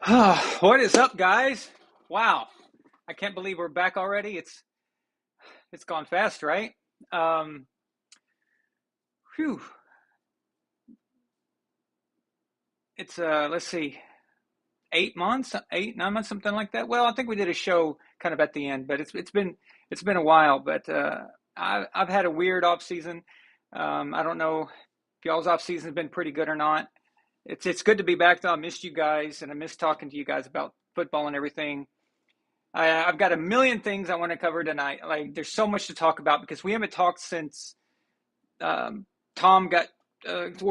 What is up, guys? Wow, I can't believe we're back already. It's gone fast, right? Um, Whew. It's let's see, 8 months, 8, 9 months, something like that. Well, I think we did a show kind of at the end, but it's been a while. But I've had a weird off season. I don't know if y'all's off season has been pretty good or not. It's good to be back though. I missed you guys, and I missed talking to you guys about football and everything. I've got a million things I want to cover tonight. Like, there's so much to talk about because we haven't talked since um, Tom got,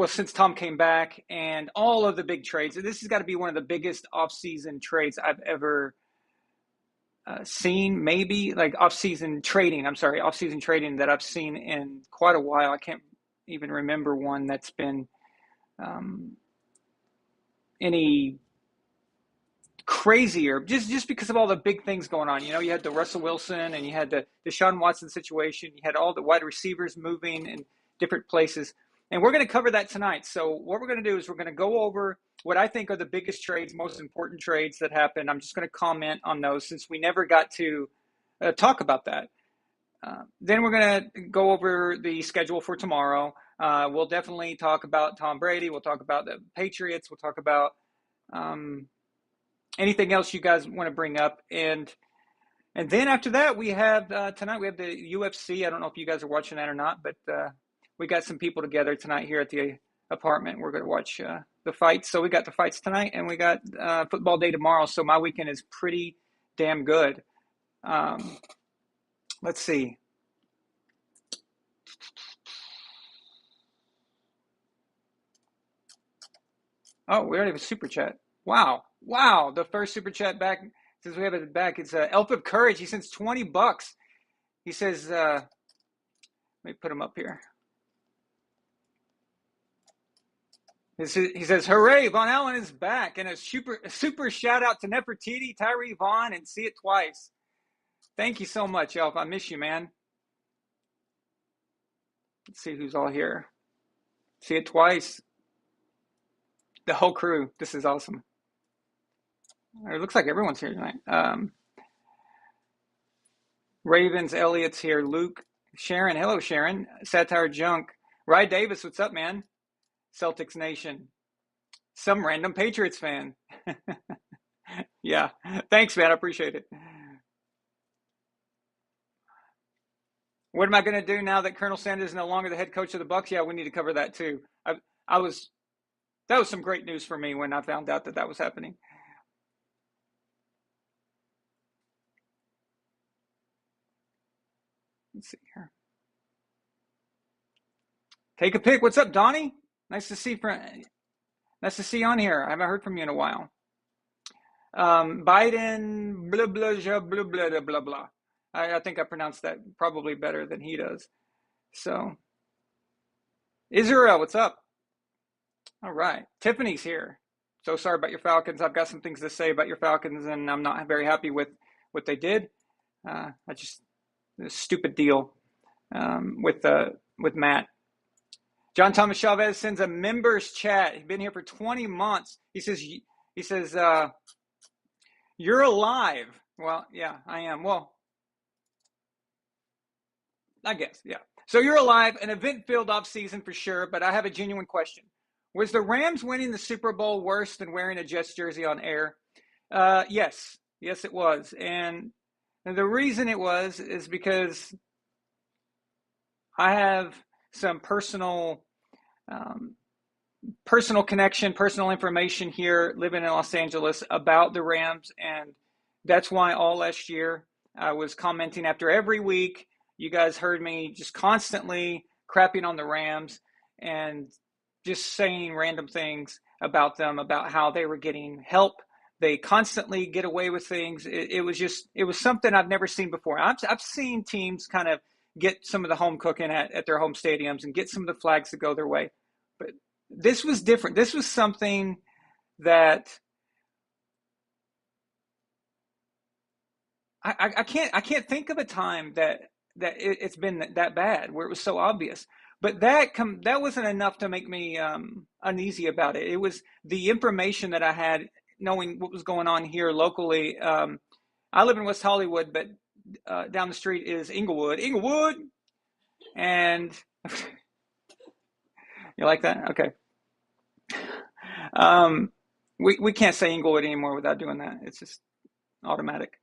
since Tom came back and all of the big trades. This has got to be one of the biggest off-season trades I've ever seen. Maybe like off-season trading. I'm sorry, off-season trading that I've seen in quite a while. I can't even remember one that's been um, any crazier just because of all the big things going on. You had the Russell Wilson and you had the Deshaun Watson situation. You had all the wide receivers moving in different places. And we're going to cover that tonight. So what we're going to do is we're going to go over what I think are the biggest trades, most important trades that happened. I'm just going to comment on those since we never got to talk about that. Then we're going to go over the schedule for tomorrow. We'll definitely talk about Tom Brady. We'll talk about the Patriots. We'll talk about anything else you guys want to bring up. And then after that, we have tonight we have the UFC. I don't know if you guys are watching that or not, but we got some people together tonight here at the apartment. We're going to watch the fights. So we got the fights tonight, and we got football day tomorrow. So my weekend is pretty damn good. Let's see. Oh, we already have a super chat. Wow, the first super chat back since we have it back. It's Elf of Courage. He sends $20. He says, let me put him up here. He says, hooray, Von Allen is back. And a super shout out to Nefertiti, Tyree Vaughn, and See It Twice. Thank you so much, Elf. I miss you, man. Let's see who's all here. See It Twice. The whole crew. This is awesome. It looks like everyone's here tonight. Ravens, Elliot's here. Luke, Sharon. Hello, Sharon. Satire Junk. Rye Davis, what's up, man? Celtics Nation. Some random Patriots fan. Yeah. Thanks, man. I appreciate it. What am I going to do now that Colonel Sanders is no longer the head coach of the Bucs? Yeah, we need to cover that too. I was That was some great news for me when I found out that was happening. Let's see here. Take a pick. What's up, Donnie? Nice to see you on here. I haven't heard from you in a while. Biden, blah, blah, blah, blah, blah, blah, blah. I think I pronounced that probably better than he does. So, Israel, what's up? All right. Tiffany's here. So sorry about your Falcons. I've got some things to say about your Falcons, and I'm not very happy with what they did. A stupid deal with Matt. John Thomas Chavez sends a members chat. He's been here for 20 months. He says, you're alive. Well, yeah, I am. Well, I guess, yeah. So you're alive, an event-filled offseason for sure, but I have a genuine question. Was the Rams winning the Super Bowl worse than wearing a Jets jersey on air? Yes. Yes, it was. And the reason it was is because I have some personal connection, personal information here living in Los Angeles about the Rams. And that's why all last year I was commenting after every week. You guys heard me just constantly crapping on the Rams and just saying random things about them, about how they were getting help. They constantly get away with things. It was something I've never seen before. I've seen teams kind of get some of the home cooking at their home stadiums and get some of the flags to go their way. But this was different. This was something that I can't think of a time that it's been that bad where it was so obvious. But that wasn't enough to make me uneasy about it. It was the information that I had knowing what was going on here locally. I live in West Hollywood, but down the street is Inglewood. Inglewood! And you like that? Okay. We can't say Inglewood anymore without doing that. It's just automatic.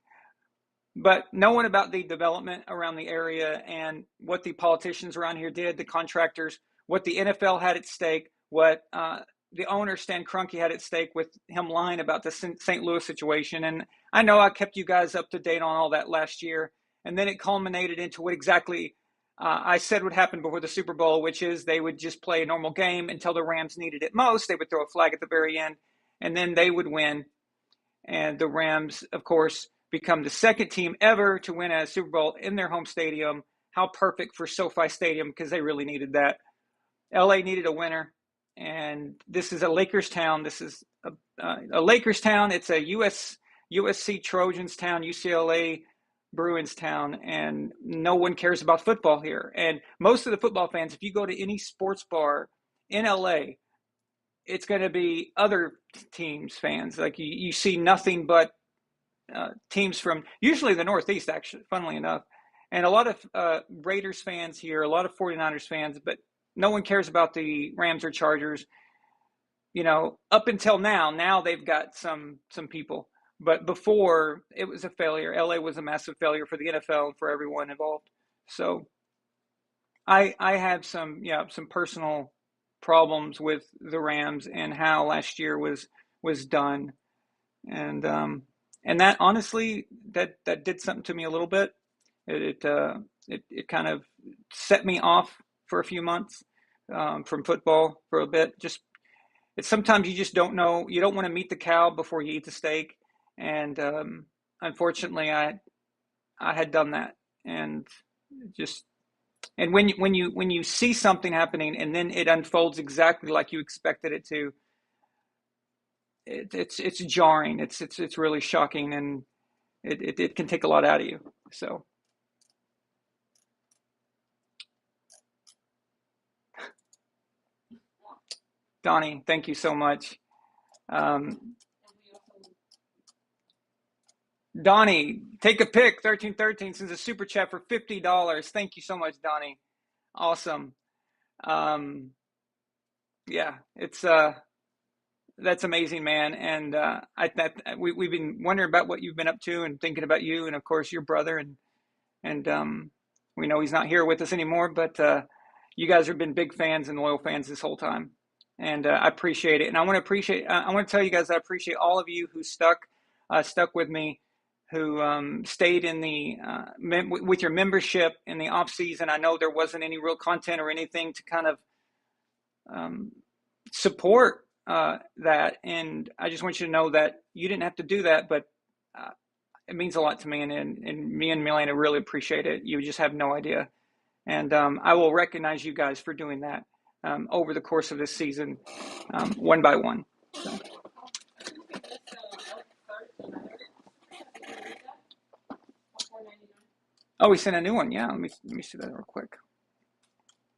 But knowing about the development around the area and what the politicians around here did, the contractors, what the NFL had at stake, what the owner, Stan Kroenke, had at stake with him lying about the St. Louis situation. And I know I kept you guys up to date on all that last year. And then it culminated into what exactly I said would happen before the Super Bowl, which is they would just play a normal game until the Rams needed it most. They would throw a flag at the very end, and then they would win. And the Rams, of course, become the second team ever to win a Super Bowl in their home stadium. How perfect for SoFi Stadium, because they really needed that. LA needed a winner, and this is a Lakers town. This is a Lakers town. It's a USC Trojans town, UCLA Bruins town, and no one cares about football here. And most of the football fans, if you go to any sports bar in LA, it's going to be other teams fans. Like you see nothing but teams from usually the Northeast, actually, funnily enough, and a lot of Raiders fans here, a lot of 49ers fans, but no one cares about the Rams or Chargers. You know, up until now they've got some people, but before it was a failure. LA was a massive failure for the NFL and for everyone involved. So I have some personal problems with the Rams and how last year was done, and that honestly that did something to me a little bit. It kind of set me off for a few months from football for a bit. Just it's sometimes you just don't know. You don't want to meet the cow before you eat the steak, and unfortunately, I had done that, and just and when you see something happening and then it unfolds exactly like you expected it to, it's jarring. It's really shocking, and it can take a lot out of you. So. Donnie, thank you so much. Um, Donnie, take a pic, 1313 sends a super chat for $50. Thank you so much, Donnie. Awesome. Um, yeah, it's that's amazing, man. And we've been wondering about what you've been up to and thinking about you, and of course your brother, and we know he's not here with us anymore, but you guys have been big fans and loyal fans this whole time, and I appreciate it. And I want to tell you guys I appreciate all of you who stuck with me, who stayed in the with your membership in the off season. I know there wasn't any real content or anything to kind of support that, and I just want you to know that you didn't have to do that, but it means a lot to me, and me and Milena really appreciate it. You just have no idea, and I will recognize you guys for doing that over the course of this season, one by one. So. Oh, we sent a new one. Yeah, let me see that real quick.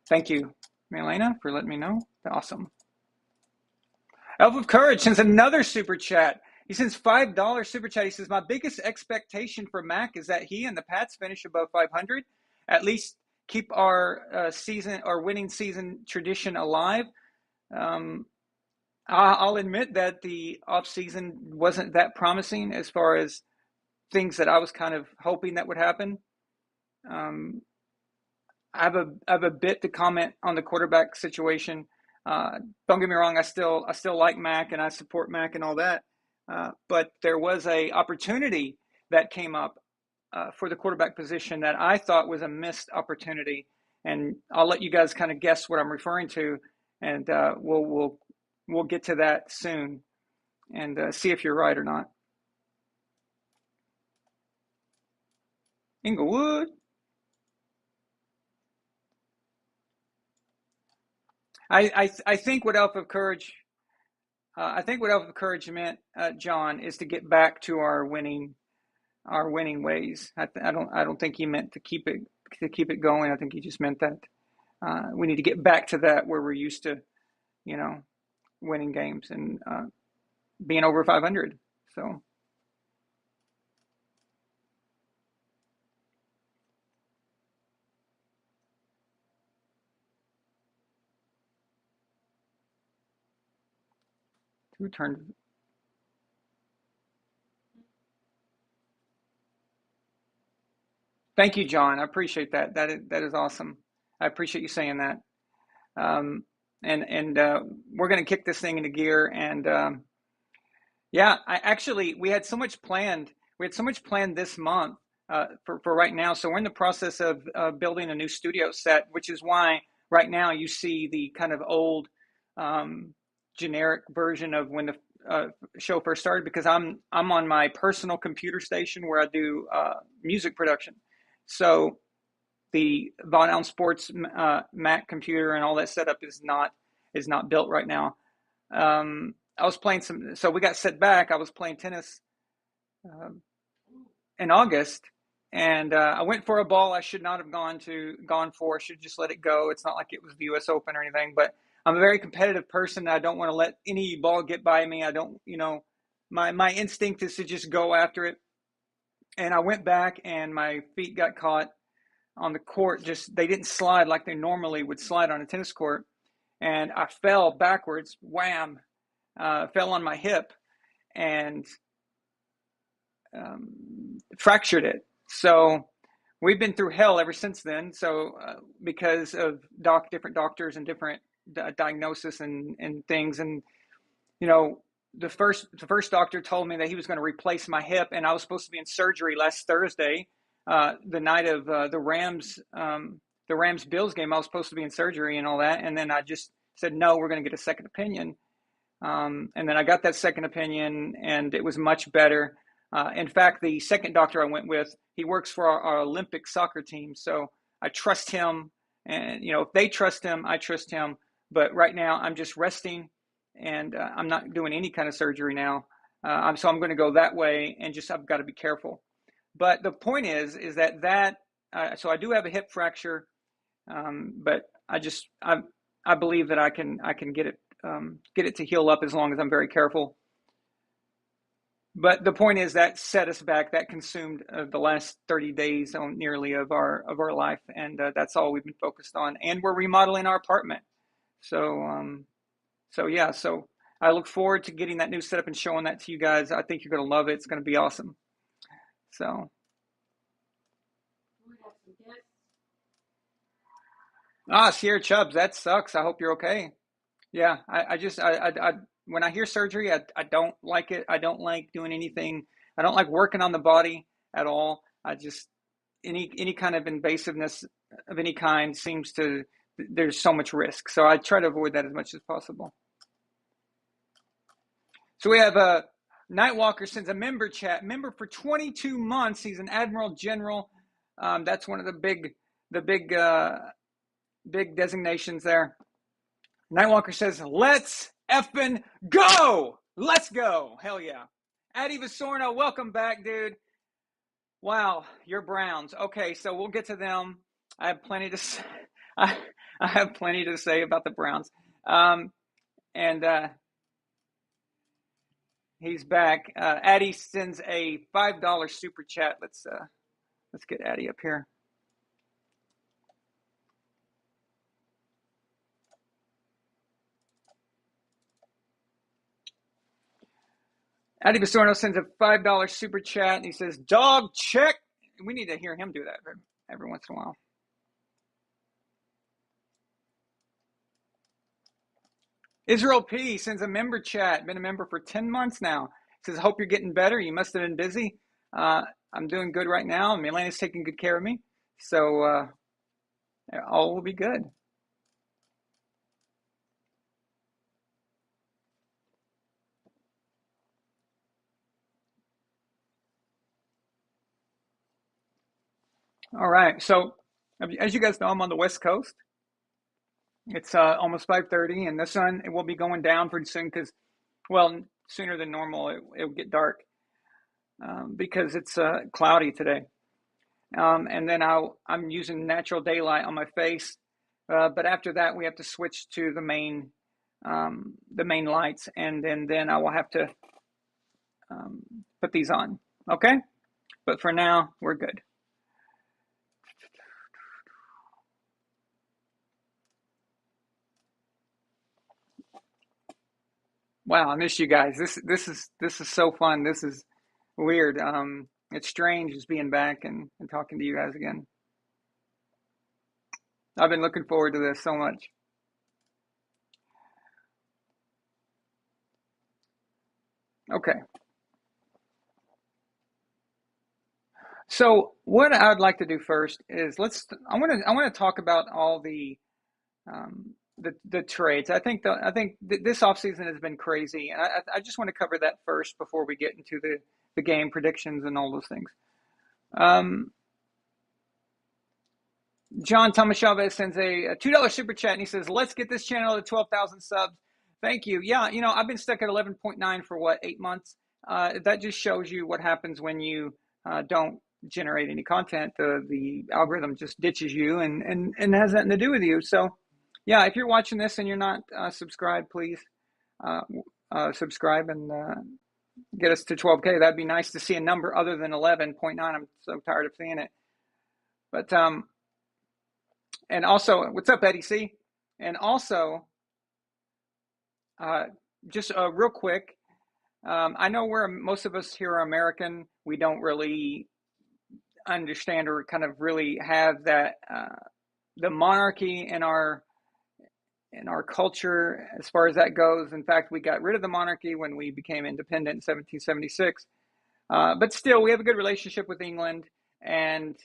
Thank you, Milena, for letting me know. Awesome. Elf of Courage sends another super chat. He sends $5 super chat. He says, my biggest expectation for Mac is that he and the Pats finish above 500, at least keep our winning season tradition alive. I'll admit that the offseason wasn't that promising as far as things that I was kind of hoping that would happen. I have a bit to comment on the quarterback situation. Don't get me wrong, I still like Mac and I support Mac and all that. But there was a opportunity that came up for the quarterback position that I thought was a missed opportunity, and I'll let you guys kind of guess what I'm referring to, and we'll get to that soon, and see if you're right or not. Inglewood. I think what Elf of Courage. I think what Elf of Courage meant, John, is to get back to our winning ways. I don't think he meant to keep it going. I think he just meant that we need to get back to that where we're used to, winning games. And being over 500. So who turned? Thank you, John. I appreciate that. That is awesome. I appreciate you saying that. Um, and we're going to kick this thing into gear. And yeah, I actually we had so much planned. We had so much planned this month for right now. So we're in the process of building a new studio set, which is why right now you see the kind of old um, generic version of when the show first started, because I'm on my personal computer station where I do music production. So the Von Allen Sports Mac computer and all that setup is not built right now. I was playing some, so we got set back. I was playing tennis um, in August, and I went for a ball I should not have gone for. I should just let it go. It's not like it was the U.S. Open or anything, but I'm a very competitive person. I don't want to let any ball get by me. I don't, my instinct is to just go after it. And I went back, and my feet got caught on the court. Just they didn't slide like they normally would slide on a tennis court, and I fell backwards. Wham! Fell on my hip and fractured it. So we've been through hell ever since then. So because of different doctors and different diagnosis and things, and you know, the first doctor told me that he was going to replace my hip, and I was supposed to be in surgery last Thursday, the night of the Rams Bills game. I was supposed to be in surgery and all that, and then I just said no. We're going to get a second opinion. And then I got that second opinion, and it was much better. In fact, the second doctor I went with, he works for our Olympic soccer team, so I trust him. And if they trust him, I trust him. But right now, I'm just resting, and I'm not doing any kind of surgery now. So I'm going to go that way, and just I've got to be careful. But the point is that so I do have a hip fracture, but I believe that I can get it to heal up as long as I'm very careful. But the point is that set us back. That consumed the last 30 days nearly of our life, and that's all we've been focused on. And we're remodeling our apartment. So yeah. So I look forward to getting that new setup and showing that to you guys. I think you're going to love it. It's going to be awesome. So. Sierra Chubbs, that sucks. I hope you're okay. Yeah, I just when I hear surgery, I don't like it. I don't like doing anything. I don't like working on the body at all. I just any kind of invasiveness of any kind seems to there's so much risk. So I try to avoid that as much as possible. So we have a Nightwalker sends a member for 22 months. He's an Admiral General. That's one of the big designations there. Nightwalker says, let's effing go. Let's go. Hell yeah. Addy Visorno, welcome back, dude. Wow, your Browns. Okay, so we'll get to them. I have plenty to say. I have plenty to say about the Browns. And he's back. Addy sends a $5 super chat. Let's get Addy up here. Addy Visorno sends a $5 super chat, and he says, dog check. We need to hear him do that every once in a while. Israel P sends a member chat. Been a member for 10 months now. Says, hope you're getting better. You must have been busy. I'm doing good right now. Milena's taking good care of me. So all will be good. All right. So as you guys know, I'm on the West Coast. It's almost 5:30, and the sun it will be going down pretty soon because, well, sooner than normal. It'll get dark because it's cloudy today. And then I'm using natural daylight on my face. But after that, we have to switch to the main the main lights, and then I will have to put these on. Okay, but for now we're good. Wow, I miss you guys. This is so fun. This is weird. It's strange just being back and talking to you guys again. I've been looking forward to this so much. Okay. So what I would like to do first is I want to talk about all the trades. I think this offseason has been crazy, and I just want to cover that first before we get into the game predictions and all those things. Um, John Thomas Chavez sends a $2 super chat, and he says, "Let's get this channel to 12,000 subs." Thank you. Yeah, I've been stuck at 11.9 for what, 8 months. That just shows you what happens when you don't generate any content. The algorithm just ditches you and has nothing to do with you. So, yeah, if you're watching this and you're not subscribed, please uh, subscribe and get us to 12K. That'd be nice to see a number other than 11.9. I'm so tired of seeing it. But and also, what's up, Eddie C? And also, uh, just real quick, I know most of us here are American. We don't really understand or kind of really have that the monarchy in our culture as far as that goes. In fact, we got rid of the monarchy when we became independent in 1776. But still, we have a good relationship with England, and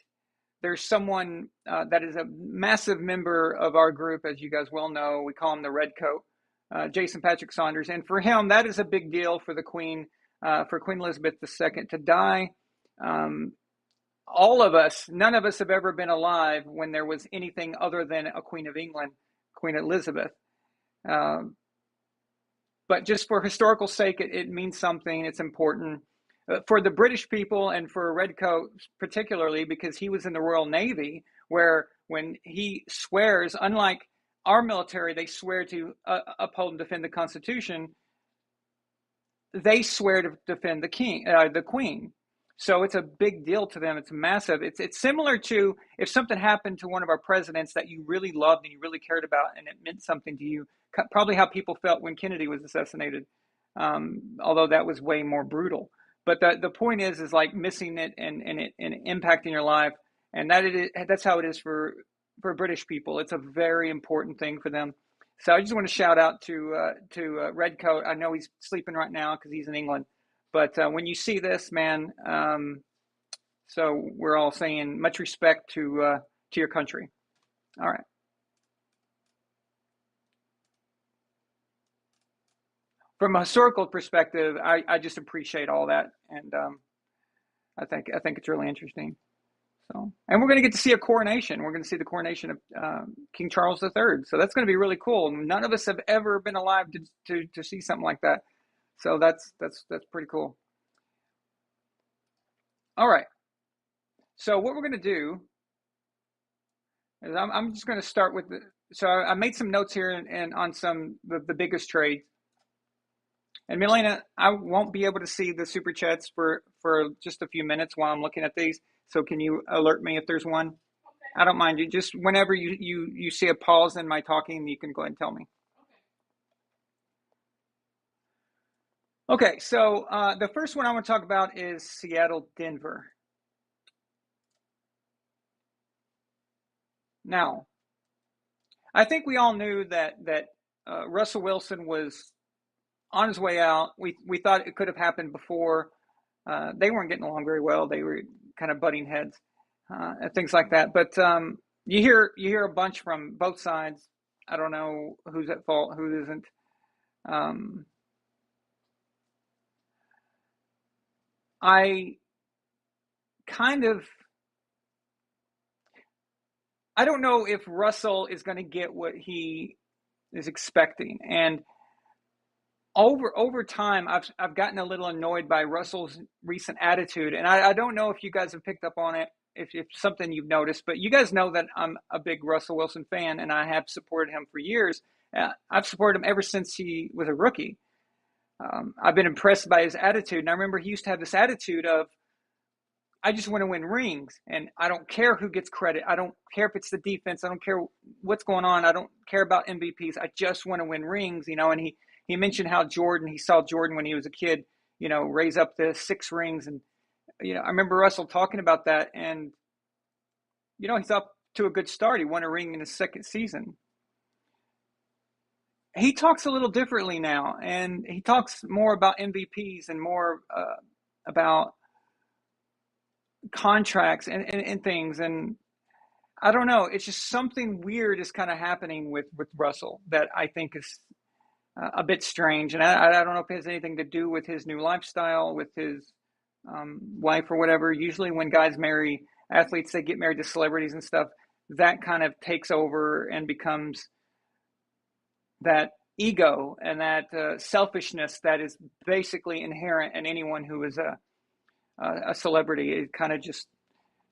there's someone that is a massive member of our group, as you guys well know. We call him the Red Coat, Jason Patrick Saunders. And for him, that is a big deal for the Queen, for Queen Elizabeth II to die. All of us, none of us have ever been alive when there was anything other than a Queen of England, Queen Elizabeth. Um, but just for historical sake, it means something. It's important for the British people and for Redcoat particularly, because he was in the Royal Navy, where when he swears, unlike our military, they swear to uphold and defend the Constitution. They swear to defend the Queen. So it's a big deal to them. It's massive. It's similar to if something happened to one of our presidents that you really loved and you really cared about, and it meant something to you. Probably how people felt when Kennedy was assassinated, although that was way more brutal. But the point is like missing it and impacting your life, and that's how it is for British people. It's a very important thing for them. So I just want to shout out to Redcoat. I know he's sleeping right now because he's in England. But when you see this, man, so we're all saying much respect to your country. All right. From a historical perspective, I just appreciate all that, and I think it's really interesting. So, and we're going to get to see a coronation. We're going to see the coronation of King Charles III. So that's going to be really cool. None of us have ever been alive to see something like that. So that's pretty cool. All right. So what we're going to do is I'm just going to start with so I made some notes here and on some the biggest trades. And Milena, I won't be able to see the super chats for just a few minutes while I'm looking at these. So can you alert me if there's one? I don't mind you. Just whenever you see a pause in my talking, you can go ahead and tell me. Okay, so the first one I want to talk about is Seattle, Denver. Now, I think we all knew that Russell Wilson was on his way out. We thought it could have happened before. They weren't getting along very well. They were kind of butting heads and things like that. But you hear a bunch from both sides. I don't know who's at fault, who isn't. Um, I kind of I don't know if Russell is going to get what he is expecting, and over time, I've gotten a little annoyed by Russell's recent attitude, and I don't know if you guys have picked up on it, if something you've noticed, but you guys know that I'm a big Russell Wilson fan, and I have supported him for years. I've supported him ever since he was a rookie. I've been impressed by his attitude. And I remember he used to have this attitude of, I just want to win rings, and I don't care who gets credit. I don't care if it's the defense. I don't care what's going on. I don't care about MVPs. I just want to win rings, And he mentioned how he saw Jordan when he was a kid, raise up the 6 rings. And, I remember Russell talking about that, and, he's up to a good start. He won a ring in his second season. He talks a little differently now, and he talks more about MVPs and more about contracts and things. And I don't know, it's just something weird is kind of happening with Russell that I think is a bit strange. And I don't know if it has anything to do with his new lifestyle, with his wife or whatever. Usually when guys marry athletes, they get married to celebrities and stuff, that kind of takes over and becomes that ego and that selfishness that is basically inherent in anyone who is a celebrity. It kind of just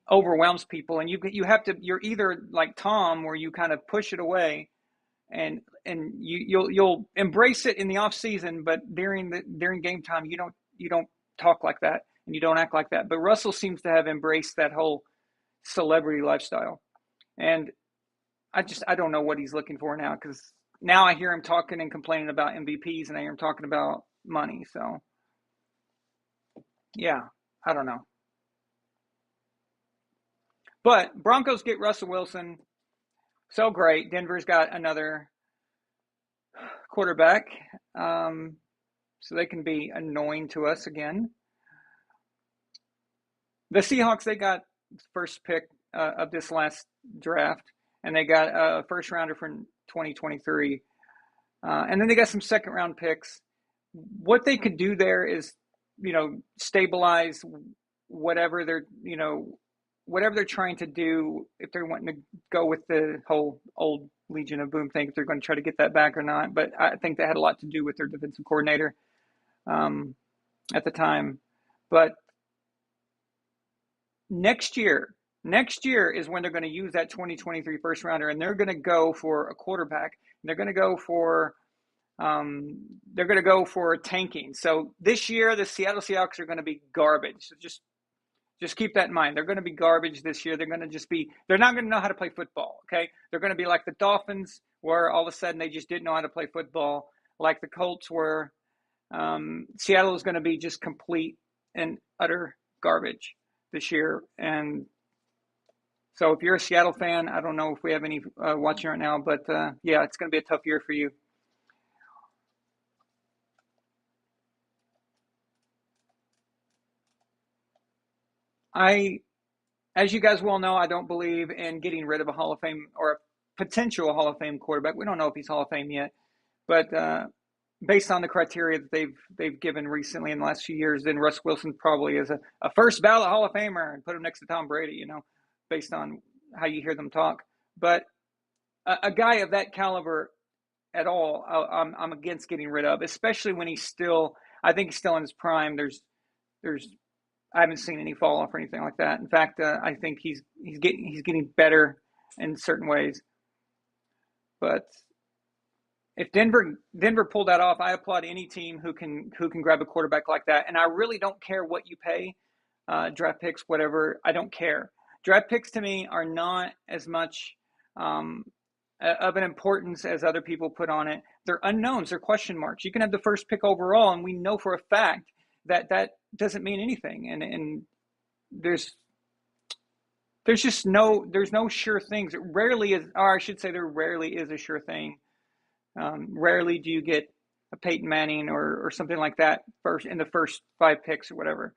overwhelms people, and you're either like Tom, where you kind of push it away, and you'll embrace it in the off season, but during game time you don't talk like that and you don't act like that. But Russell seems to have embraced that whole celebrity lifestyle, and I don't know what he's looking for now, because now I hear him talking and complaining about MVPs, and I hear him talking about money. So yeah, I don't know. But Broncos get Russell Wilson. So great. Denver's got another quarterback. So they can be annoying to us again. The Seahawks, they got first pick of this last draft, and they got a first rounder from 2023. And then they got some second round picks. What they could do there is, stabilize whatever they're trying to do, if they're wanting to go with the whole old Legion of Boom thing, if they're going to try to get that back or not. But I think that had a lot to do with their defensive coordinator at the time. But next year is when they're going to use that 2023 first rounder, and they're going to go for a quarterback. And they're going to go for tanking. So this year, the Seattle Seahawks are going to be garbage. So just keep that in mind. They're going to be garbage this year. They're not going to know how to play football, okay? They're going to be like the Dolphins, where all of a sudden they just didn't know how to play football, like the Colts were. Seattle is going to be just complete and utter garbage this year. And so if you're a Seattle fan, I don't know if we have any watching right now, but yeah, it's going to be a tough year for you. As you guys well know, I don't believe in getting rid of a Hall of Fame or a potential Hall of Fame quarterback. We don't know if he's Hall of Fame yet, but based on the criteria that they've given recently in the last few years, then Russ Wilson probably is a first ballot Hall of Famer, and put him next to Tom Brady, based on how you hear them talk. But a guy of that caliber at all, I'm against getting rid of, especially when I think he's still in his prime. I haven't seen any fall off or anything like that. In fact, I think he's getting better in certain ways. But if Denver pulled that off, I applaud any team who can grab a quarterback like that. And I really don't care what you pay, draft picks, whatever. I don't care. Draft picks to me are not as much of an importance as other people put on it. They're unknowns. They're question marks. You can have the first pick overall, and we know for a fact that doesn't mean anything. And there's no sure things. It rarely is, or I should say there rarely is a sure thing. Rarely do you get a Peyton Manning or something like that in the first 5 picks or whatever.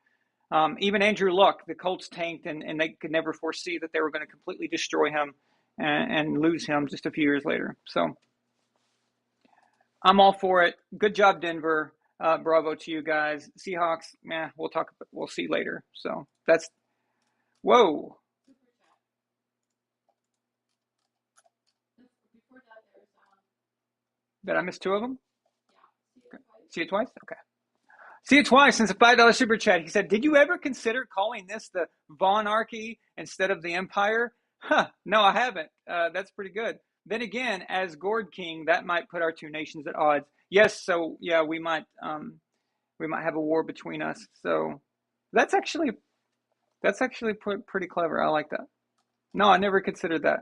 Even Andrew Luck, the Colts tanked, and they could never foresee that they were going to completely destroy him and lose him just a few years later. So I'm all for it. Good job, Denver. Bravo to you guys. Seahawks, we'll see later. So that's, whoa. Did I miss 2 of them? Okay. See it twice? Okay. See it twice since a $5 super chat. He said, did you ever consider calling this the Vonarchy instead of the Empire? No, I haven't. That's pretty good. then again, as Gord King, that might put our two nations at odds. Yes, so yeah, we might have a war between us. So that's actually pretty clever. I like that. No, I never considered that.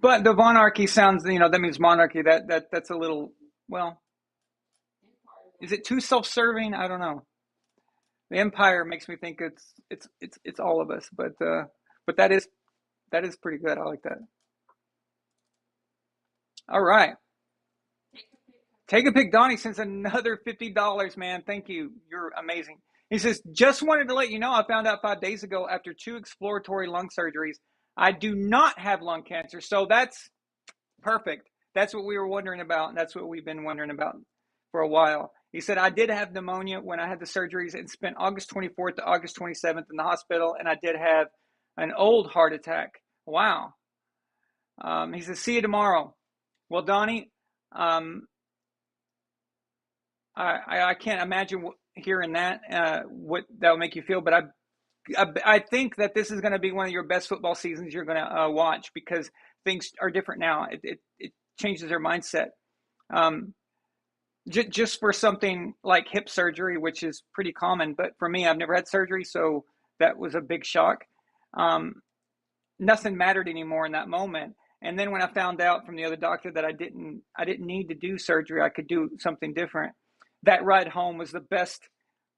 But the monarchy sounds, that means monarchy. That's a little, well, is it too self-serving? I don't know. The empire makes me think it's all of us, but that is pretty good. I like that. All right. Take a pic. Donnie sends another $50, man. Thank you. You're amazing. He says, just wanted to let you know I found out 5 days ago after two exploratory lung surgeries, I do not have lung cancer. So that's perfect. That's what we were wondering about. And that's what we've been wondering about for a while. He said, I did have pneumonia when I had the surgeries and spent August 24th to August 27th in the hospital. And I did have an old heart attack. Wow. He says, see you tomorrow. Well, Donnie, I can't imagine hearing that, what that would make you feel. But I think that this is going to be one of your best football seasons you're going to watch, because things are different now. It changes their mindset. Just for something like hip surgery, which is pretty common, but for me, I've never had surgery, so that was a big shock. Nothing mattered anymore in that moment. And then when I found out from the other doctor that I didn't need to do surgery, I could do something different. That ride home was the best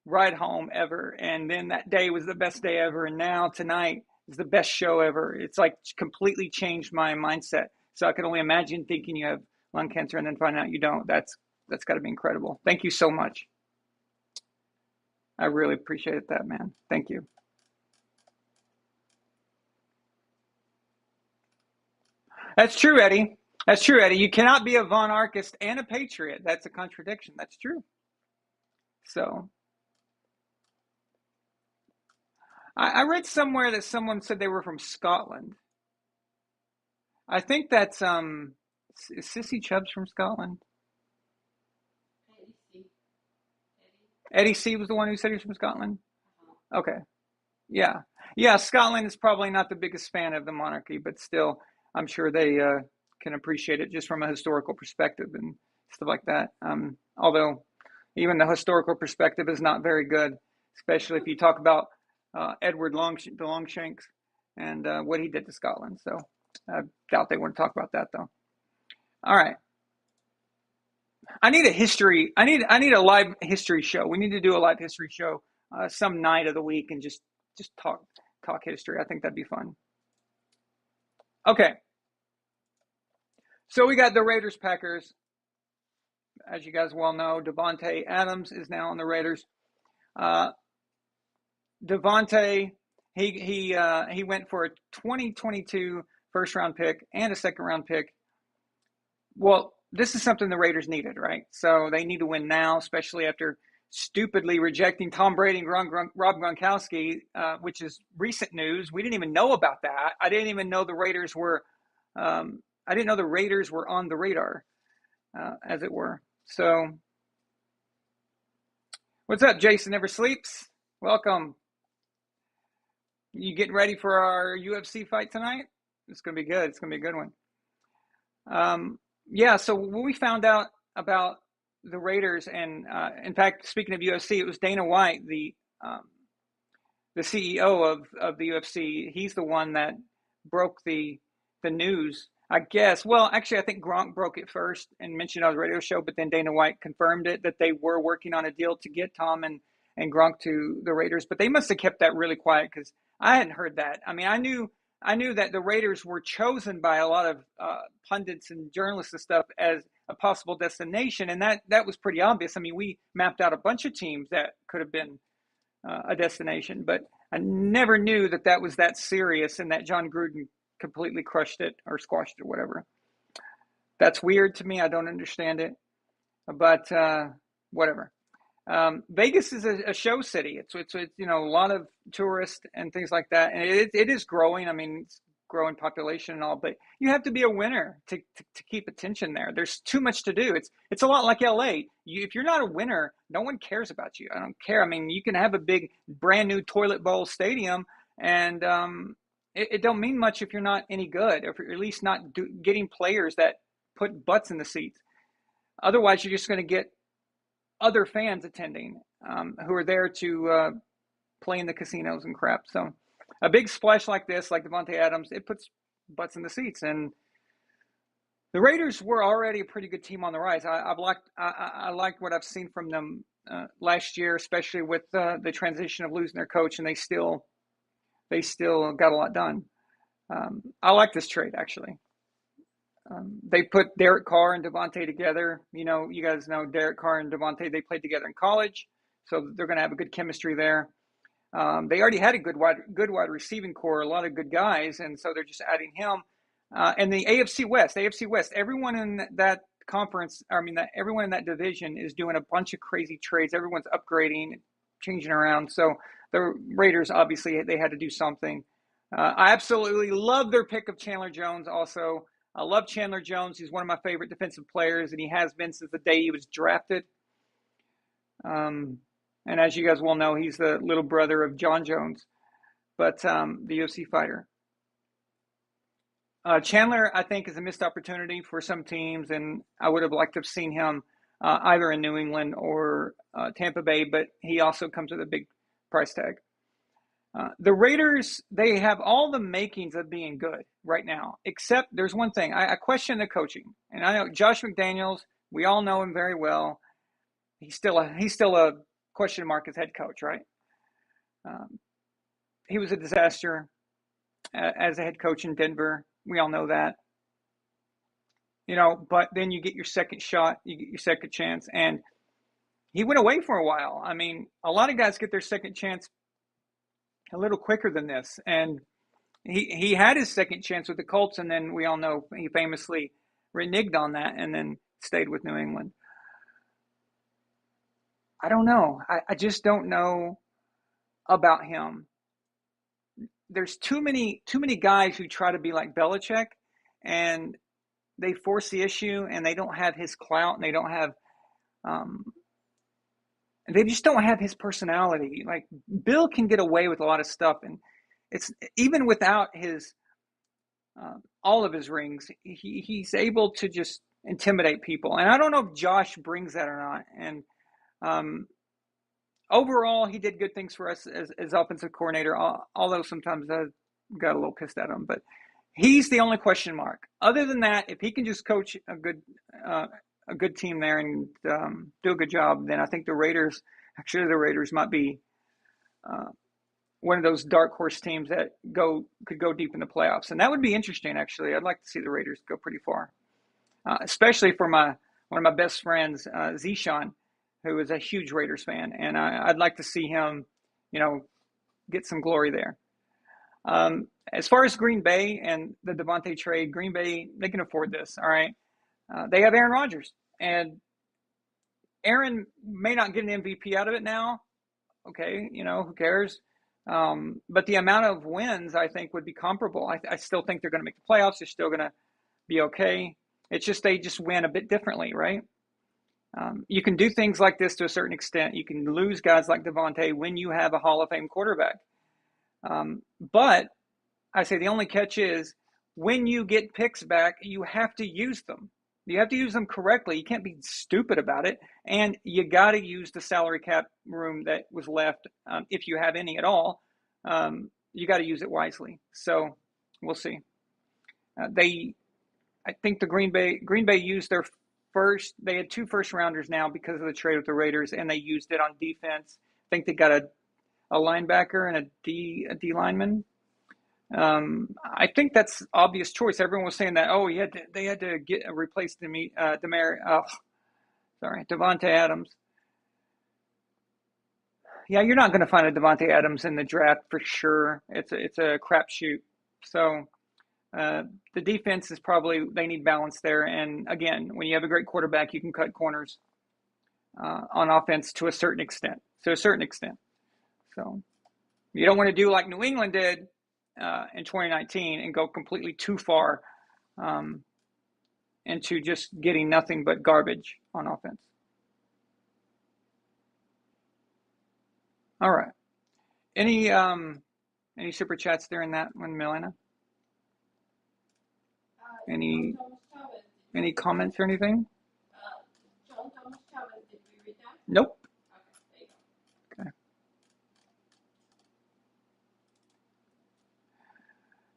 ride home ever. And then that day was the best day ever. And now tonight is the best show ever. It's like completely changed my mindset. So I can only imagine thinking you have lung cancer and then finding out you don't. That's got to be incredible. Thank you so much. I really appreciate that, man. Thank you. That's true, Eddie. That's true, Eddie. You cannot be a Von Archist and a Patriot. That's a contradiction. That's true. So I read somewhere that someone said they were from Scotland. I think that's is Sissy Chubbs from Scotland? Eddie C was the one who said he was from Scotland? Okay. Yeah. Yeah, Scotland is probably not the biggest fan of the monarchy, but still, I'm sure they can appreciate it just from a historical perspective and stuff like that. Although even the historical perspective is not very good, especially if you talk about Edward the Longshanks and what he did to Scotland. So I doubt they want to talk about that, though. All right. I need a history. I need a live history show. We need to do a live history show some night of the week and just talk history. I think that'd be fun. Okay. So we got the Raiders Packers. As you guys well know, Davante Adams is now on the Raiders. Davante, he went for a 2022 first round pick and a second round pick. Well, this is something the Raiders needed, right? So they need to win now, especially after stupidly rejecting Tom Brady and Rob Gronkowski, which is recent news. We didn't even know about that. I didn't even know the Raiders were. I didn't know the Raiders were on the radar, as it were. So, what's up, Jason? Never sleeps. Welcome. You getting ready for our UFC fight tonight? It's gonna be good. It's gonna be a good one. Yeah. So when we found out about the Raiders, and in fact, speaking of UFC, it was Dana White, the CEO of the UFC. He's the one that broke the news, I guess. Well, actually, I think Gronk broke it first and mentioned it on the radio show, but then Dana White confirmed it that they were working on a deal to get Tom and Gronk to the Raiders. But they must have kept that really quiet because I hadn't heard that. I mean, I knew that the Raiders were chosen by a lot of pundits and journalists and stuff as a possible destination, and that was pretty obvious. I mean, we mapped out a bunch of teams that could have been a destination, but I never knew that was that serious and that John Gruden completely crushed it or squashed it or whatever. That's weird to me. I don't understand it, but whatever. Vegas is a show city. It's a lot of tourists and things like that, and it is growing. I mean, it's growing population and all, but you have to be a winner to keep attention there. There's too much to do. It's a lot like LA. If you're not a winner, no one cares about you. I don't care. I mean, you can have a big brand new toilet bowl stadium and it don't mean much if you're not any good, or if you're at least not getting players that put butts in the seats. Otherwise, you're just going to get other fans attending who are there to play in the casinos and crap. So a big splash like this, like Davante Adams, it puts butts in the seats. And the Raiders were already a pretty good team on the rise. I liked what I've seen from them last year, especially with the transition of losing their coach, and they still got a lot done. I like this trade actually. They put Derek Carr and Davante together. You guys know Derek Carr and Davante. They played together in college, so they're going to have a good chemistry there. They already had a good wide receiving core, a lot of good guys, and so they're just adding him. And the AFC West, everyone in that conference, everyone in that division is doing a bunch of crazy trades. Everyone's upgrading, changing around. So the Raiders, obviously, they had to do something. I absolutely love their pick of Chandler Jones also. I love Chandler Jones. He's one of my favorite defensive players, and he has been since the day he was drafted. And as you guys well know, he's the little brother of John Jones, but the UFC fighter. Chandler, I think, is a missed opportunity for some teams, and I would have liked to have seen him either in New England or Tampa Bay, but he also comes with a big price tag. The Raiders, they have all the makings of being good right now, except there's one thing. I question the coaching, and I know Josh McDaniels, we all know him very well. He's still a question mark as head coach, right? He was a disaster as a head coach in Denver. We all know that. But then you get your second shot, you get your second chance, and he went away for a while. I mean, a lot of guys get their second chance a little quicker than this, and he had his second chance with the Colts, and then we all know he famously reneged on that and then stayed with New England. I don't know. I just don't know about him. There's too many guys who try to be like Belichick, and they force the issue, and they don't have his clout, and they don't have they just don't have his personality. Like Bill can get away with a lot of stuff, and it's even without his all of his rings, he's able to just intimidate people. And I don't know if Josh brings that or not. And overall, he did good things for us as offensive coordinator, although sometimes I got a little pissed at him. But he's the only question mark. Other than that, if he can just coach a good team there and do a good job, then I think the Raiders might be one of those dark horse teams that could go deep in the playoffs. And that would be interesting, actually. I'd like to see the Raiders go pretty far, especially for one of my best friends, Zishan, who is a huge Raiders fan. And I'd like to see him, get some glory there. As far as Green Bay and the Davante trade, Green Bay, they can afford this, all right? They have Aaron Rodgers, and Aaron may not get an MVP out of it now. Okay, who cares? But the amount of wins, I think, would be comparable. I still think they're going to make the playoffs. They're still going to be okay. It's just they just win a bit differently, right? You can do things like this to a certain extent. You can lose guys like Davante when you have a Hall of Fame quarterback. But I say the only catch is when you get picks back, you have to use them. You have to use them correctly. You can't be stupid about it. And you got to use the salary cap room that was left, if you have any at all. You got to use it wisely. So we'll see. I think the Green Bay used they had 2 first rounders now because of the trade with the Raiders, and they used it on defense. I think they got a linebacker and a D lineman. I think that's obvious choice. Everyone was saying that. Oh, they had to replace Davante Adams. Yeah, you're not going to find a Davante Adams in the draft for sure. It's a crapshoot. So the defense is they need balance there. And again, when you have a great quarterback, you can cut corners on offense to a certain extent. So you don't want to do like New England did in 2019 and go completely too far into just getting nothing but garbage on offense. All right. Any Any super chats during that one, Milena? Any any comments or anything? Nope. Okay.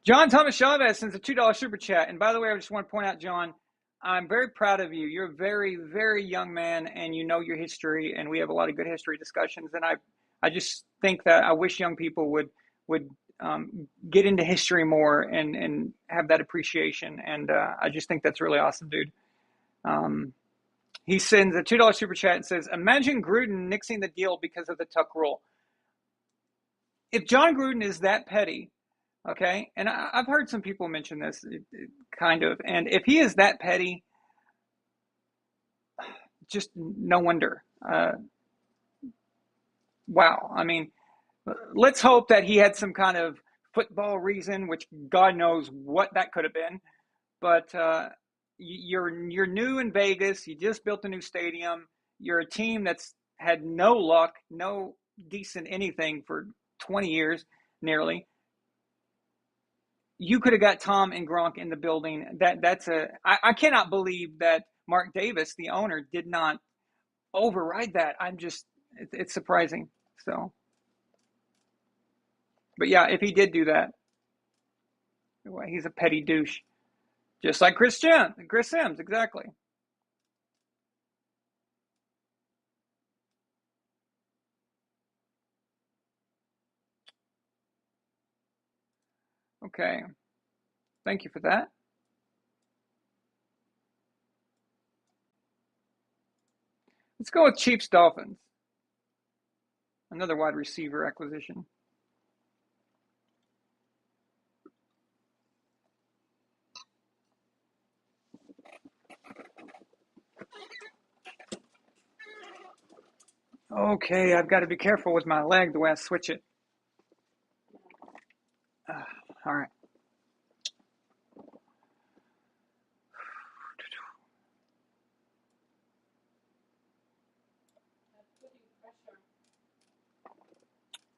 John Thomas Chavez sends a $2 super chat. And by the way, I just want to point out, John, I'm very proud of you. You're a very, very young man, and you know your history, and we have a lot of good history discussions. And I just think that I wish young people would get into history more and have that appreciation. And I just think that's really awesome, dude. He sends a $2 super chat and says, imagine Gruden nixing the deal because of the Tuck rule. If John Gruden is that petty, okay, and I've heard some people mention this, kind of, and if he is that petty, just no wonder. Wow. I mean, let's hope that he had some kind of football reason, which God knows what that could have been. But you're new in Vegas. You just built a new stadium. You're a team that's had no luck, no decent anything for 20 years, nearly. You could have got Tom and Gronk in the building. I cannot believe that Mark Davis, the owner, did not override that. It's surprising. So, but yeah, if he did do that, well, he's a petty douche, just like Chris Sims, exactly. Okay, thank you for that. Let's go with Chiefs Dolphins. Another wide receiver acquisition. Okay, I've got to be careful with my leg the way I switch it. All right.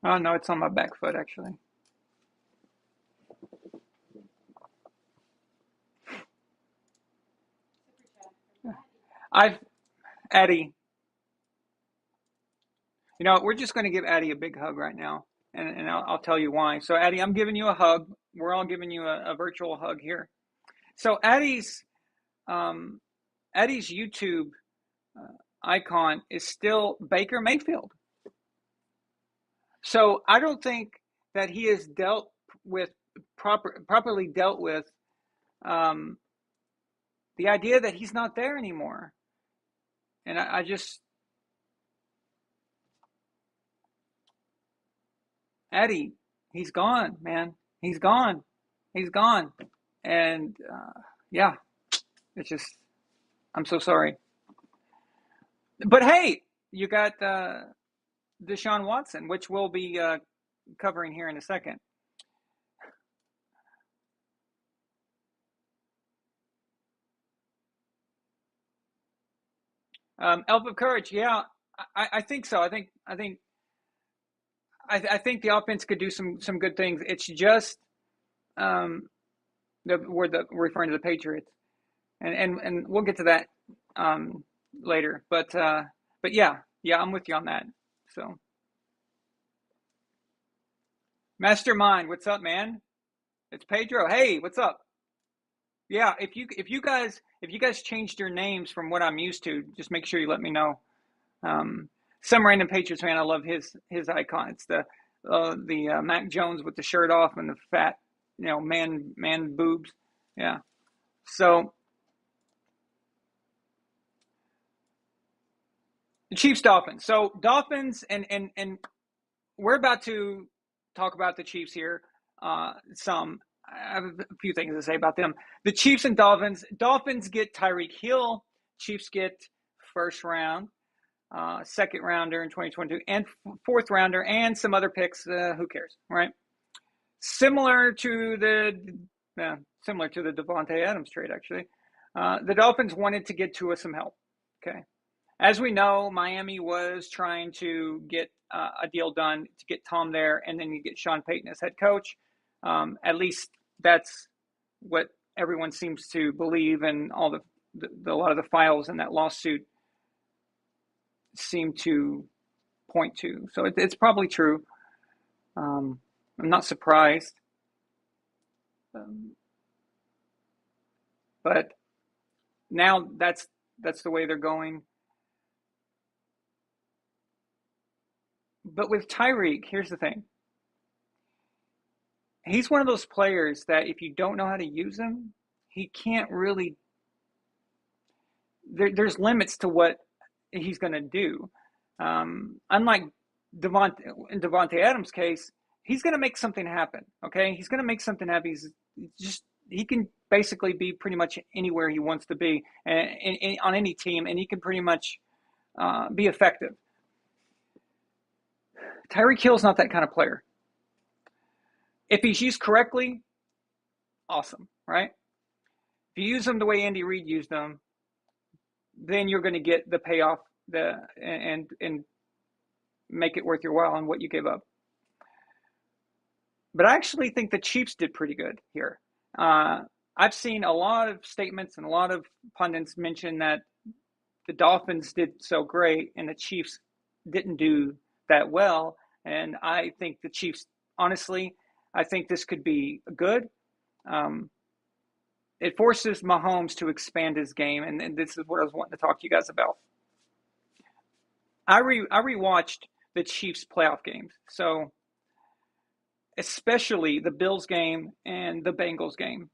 Oh, no, it's on my back foot, actually. Addie, you know, we're just going to give Addie a big hug right now, and I'll tell you why. So, Addie, I'm giving you a hug. We're all giving you a virtual hug here. So, Addie's YouTube icon is still Baker Mayfield. So, I don't think that he has properly dealt with the idea that he's not there anymore. And I just, Eddie, he's gone, man. He's gone. He's gone. And yeah, it's just, I'm so sorry. But hey, you got Deshaun Watson, which we'll be covering here in a second. Elf of Courage, yeah, I think so. I think the offense could do some good things. It's just we're referring to the Patriots, and we'll get to that later. But yeah, I'm with you on that. So, Mastermind, what's up, man? It's Pedro. Hey, what's up? Yeah, if you guys changed your names from what I'm used to, just make sure you let me know. Some random Patriots fan, I love his icon. It's the Mac Jones with the shirt off and the fat, man boobs. Yeah. So the Chiefs Dolphins. So Dolphins and we're about to talk about the Chiefs here. Some I have a few things to say about them. The Chiefs and Dolphins. Dolphins get Tyreek Hill. Chiefs get first round, second rounder in 2022, and fourth rounder, and some other picks. Who cares, right? Similar to the Devontae Adams trade, actually. The Dolphins wanted to get Tua some help. Okay. As we know, Miami was trying to get a deal done to get Tom there, and then you get Sean Payton as head coach. At least that's what everyone seems to believe, and all a lot of the files in that lawsuit seem to point to. So it's probably true. I'm not surprised, but now that's the way they're going. But with Tyreek, here's the thing. He's one of those players that if you don't know how to use him, he can't really. There's limits to what he's going to do. Unlike in Devontae Adams' case, he's going to make something happen. Okay, he's going to make something happen. He can basically be pretty much anywhere he wants to be on any team, and he can pretty much be effective. Tyreek Hill's not that kind of player. If he's used correctly, awesome, right? If you use them the way Andy Reid used them, then you're going to get the payoff and make it worth your while on what you gave up. But I actually think the Chiefs did pretty good here. I've seen a lot of statements and a lot of pundits mention that the Dolphins did so great and the Chiefs didn't do that well. And I think the Chiefs, honestly, I think this could be good. It forces Mahomes to expand his game, and this is what I was wanting to talk to you guys about. I rewatched the Chiefs playoff games, so especially the Bills game and the Bengals game.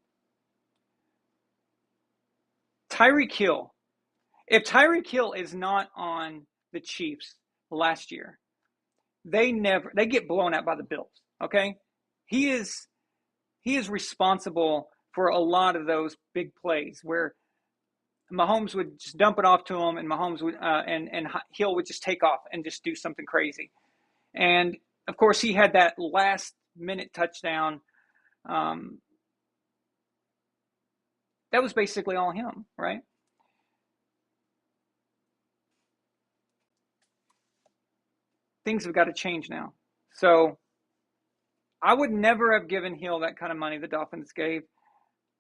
Tyreek Hill. If Tyreek Hill is not on the Chiefs last year, they get blown out by the Bills. Okay, he is responsible for a lot of those big plays where Mahomes would just dump it off to him, and Mahomes would and Hill would just take off and just do something crazy. And of course, he had that last minute touchdown. That was basically all him, right? Things have got to change now. So I would never have given Hill that kind of money the Dolphins gave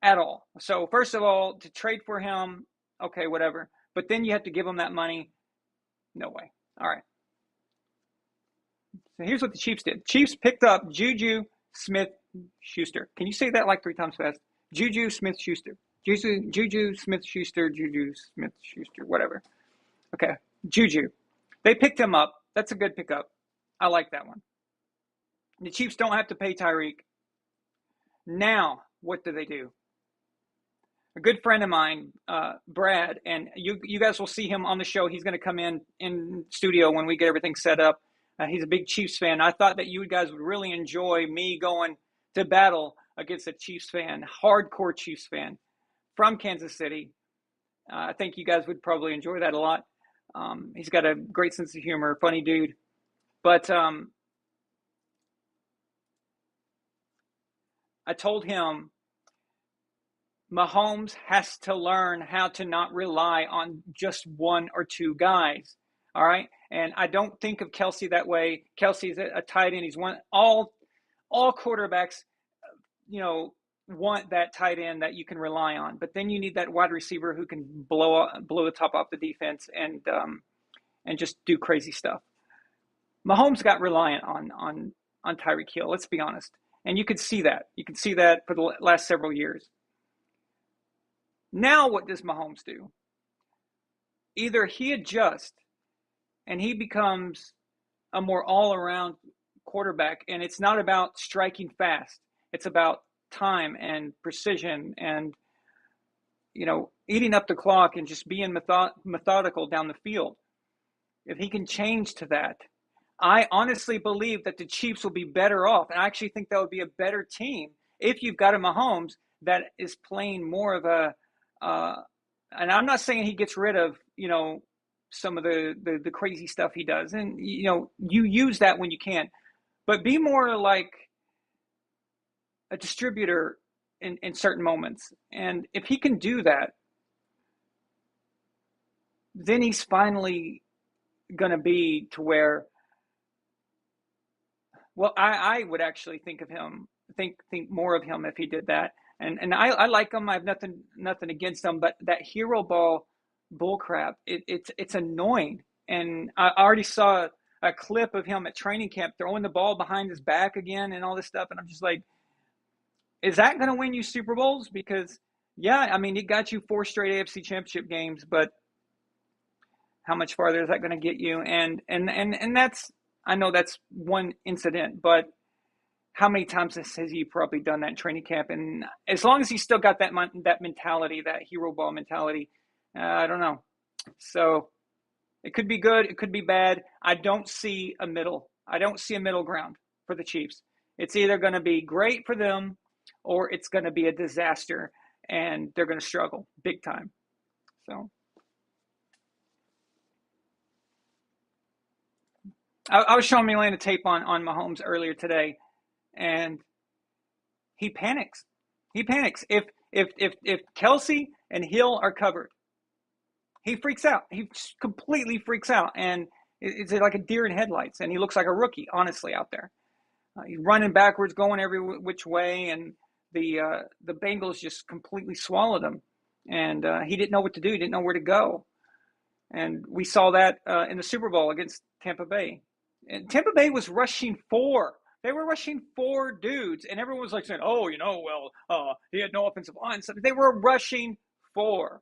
at all. So first of all, to trade for him, okay, whatever. But then you have to give him that money. No way. All right. So here's what the Chiefs did. Chiefs picked up Juju Smith-Schuster. Can you say that like 3 times fast? Juju Smith-Schuster. Juju Smith-Schuster, Juju Smith-Schuster, whatever. Okay, Juju. They picked him up. That's a good pickup. I like that one. The Chiefs don't have to pay Tyreek. Now, what do they do? A good friend of mine, Brad, and you guys will see him on the show. He's going to come in studio when we get everything set up. He's a big Chiefs fan. I thought that you guys would really enjoy me going to battle against a Chiefs fan, hardcore Chiefs fan from Kansas City. I think you guys would probably enjoy that a lot. He's got a great sense of humor, funny dude. But I told him Mahomes has to learn how to not rely on just 1 or 2 guys. All right. And I don't think of Kelsey that way. Kelsey's a tight end. He's all quarterbacks, want that tight end that you can rely on. But then you need that wide receiver who can blow the top off the defense and just do crazy stuff. Mahomes got reliant on Tyreek Hill. Let's be honest. And you could see that. You can see that for the last several years. Now what does Mahomes do? Either he adjusts and he becomes a more all-around quarterback, and it's not about striking fast. It's about time and precision and, eating up the clock and just being methodical down the field. If he can change to that, I honestly believe that the Chiefs will be better off. And I actually think that would be a better team if you've got a Mahomes that is playing more of a and I'm not saying he gets rid of, some of the crazy stuff he does. And, you use that when you can. But be more like a distributor in certain moments. And if he can do that, then he's finally going to be to where, well, I would actually think more of him if he did that. And I like him. I have nothing against him, but that hero ball bull crap, it's annoying. And I already saw a clip of him at training camp throwing the ball behind his back again and all this stuff. And I'm just like, is that going to win you Super Bowls? Because yeah, I mean, it got you 4 straight AFC Championship games, but how much farther is that going to get you? And that's, I know that's one incident, but how many times has he probably done that in training camp? And as long as he's still got that mentality, that hero ball mentality, I don't know. So it could be good, it could be bad. I don't see a middle ground for the Chiefs. It's either going to be great for them or it's going to be a disaster and they're going to struggle big time. So I was showing Milena tape on Mahomes earlier today, and he panics. He panics. If Kelsey and Hill are covered, he freaks out. He completely freaks out, and it's like a deer in headlights. And he looks like a rookie, honestly, out there. He's running backwards, going every which way, and the Bengals just completely swallowed him. And he didn't know what to do. He didn't know where to go. And we saw that in the Super Bowl against Tampa Bay. And Tampa Bay was rushing 4. They were rushing 4 dudes, and everyone was like saying, "Oh, he had no offensive line." So they were rushing 4.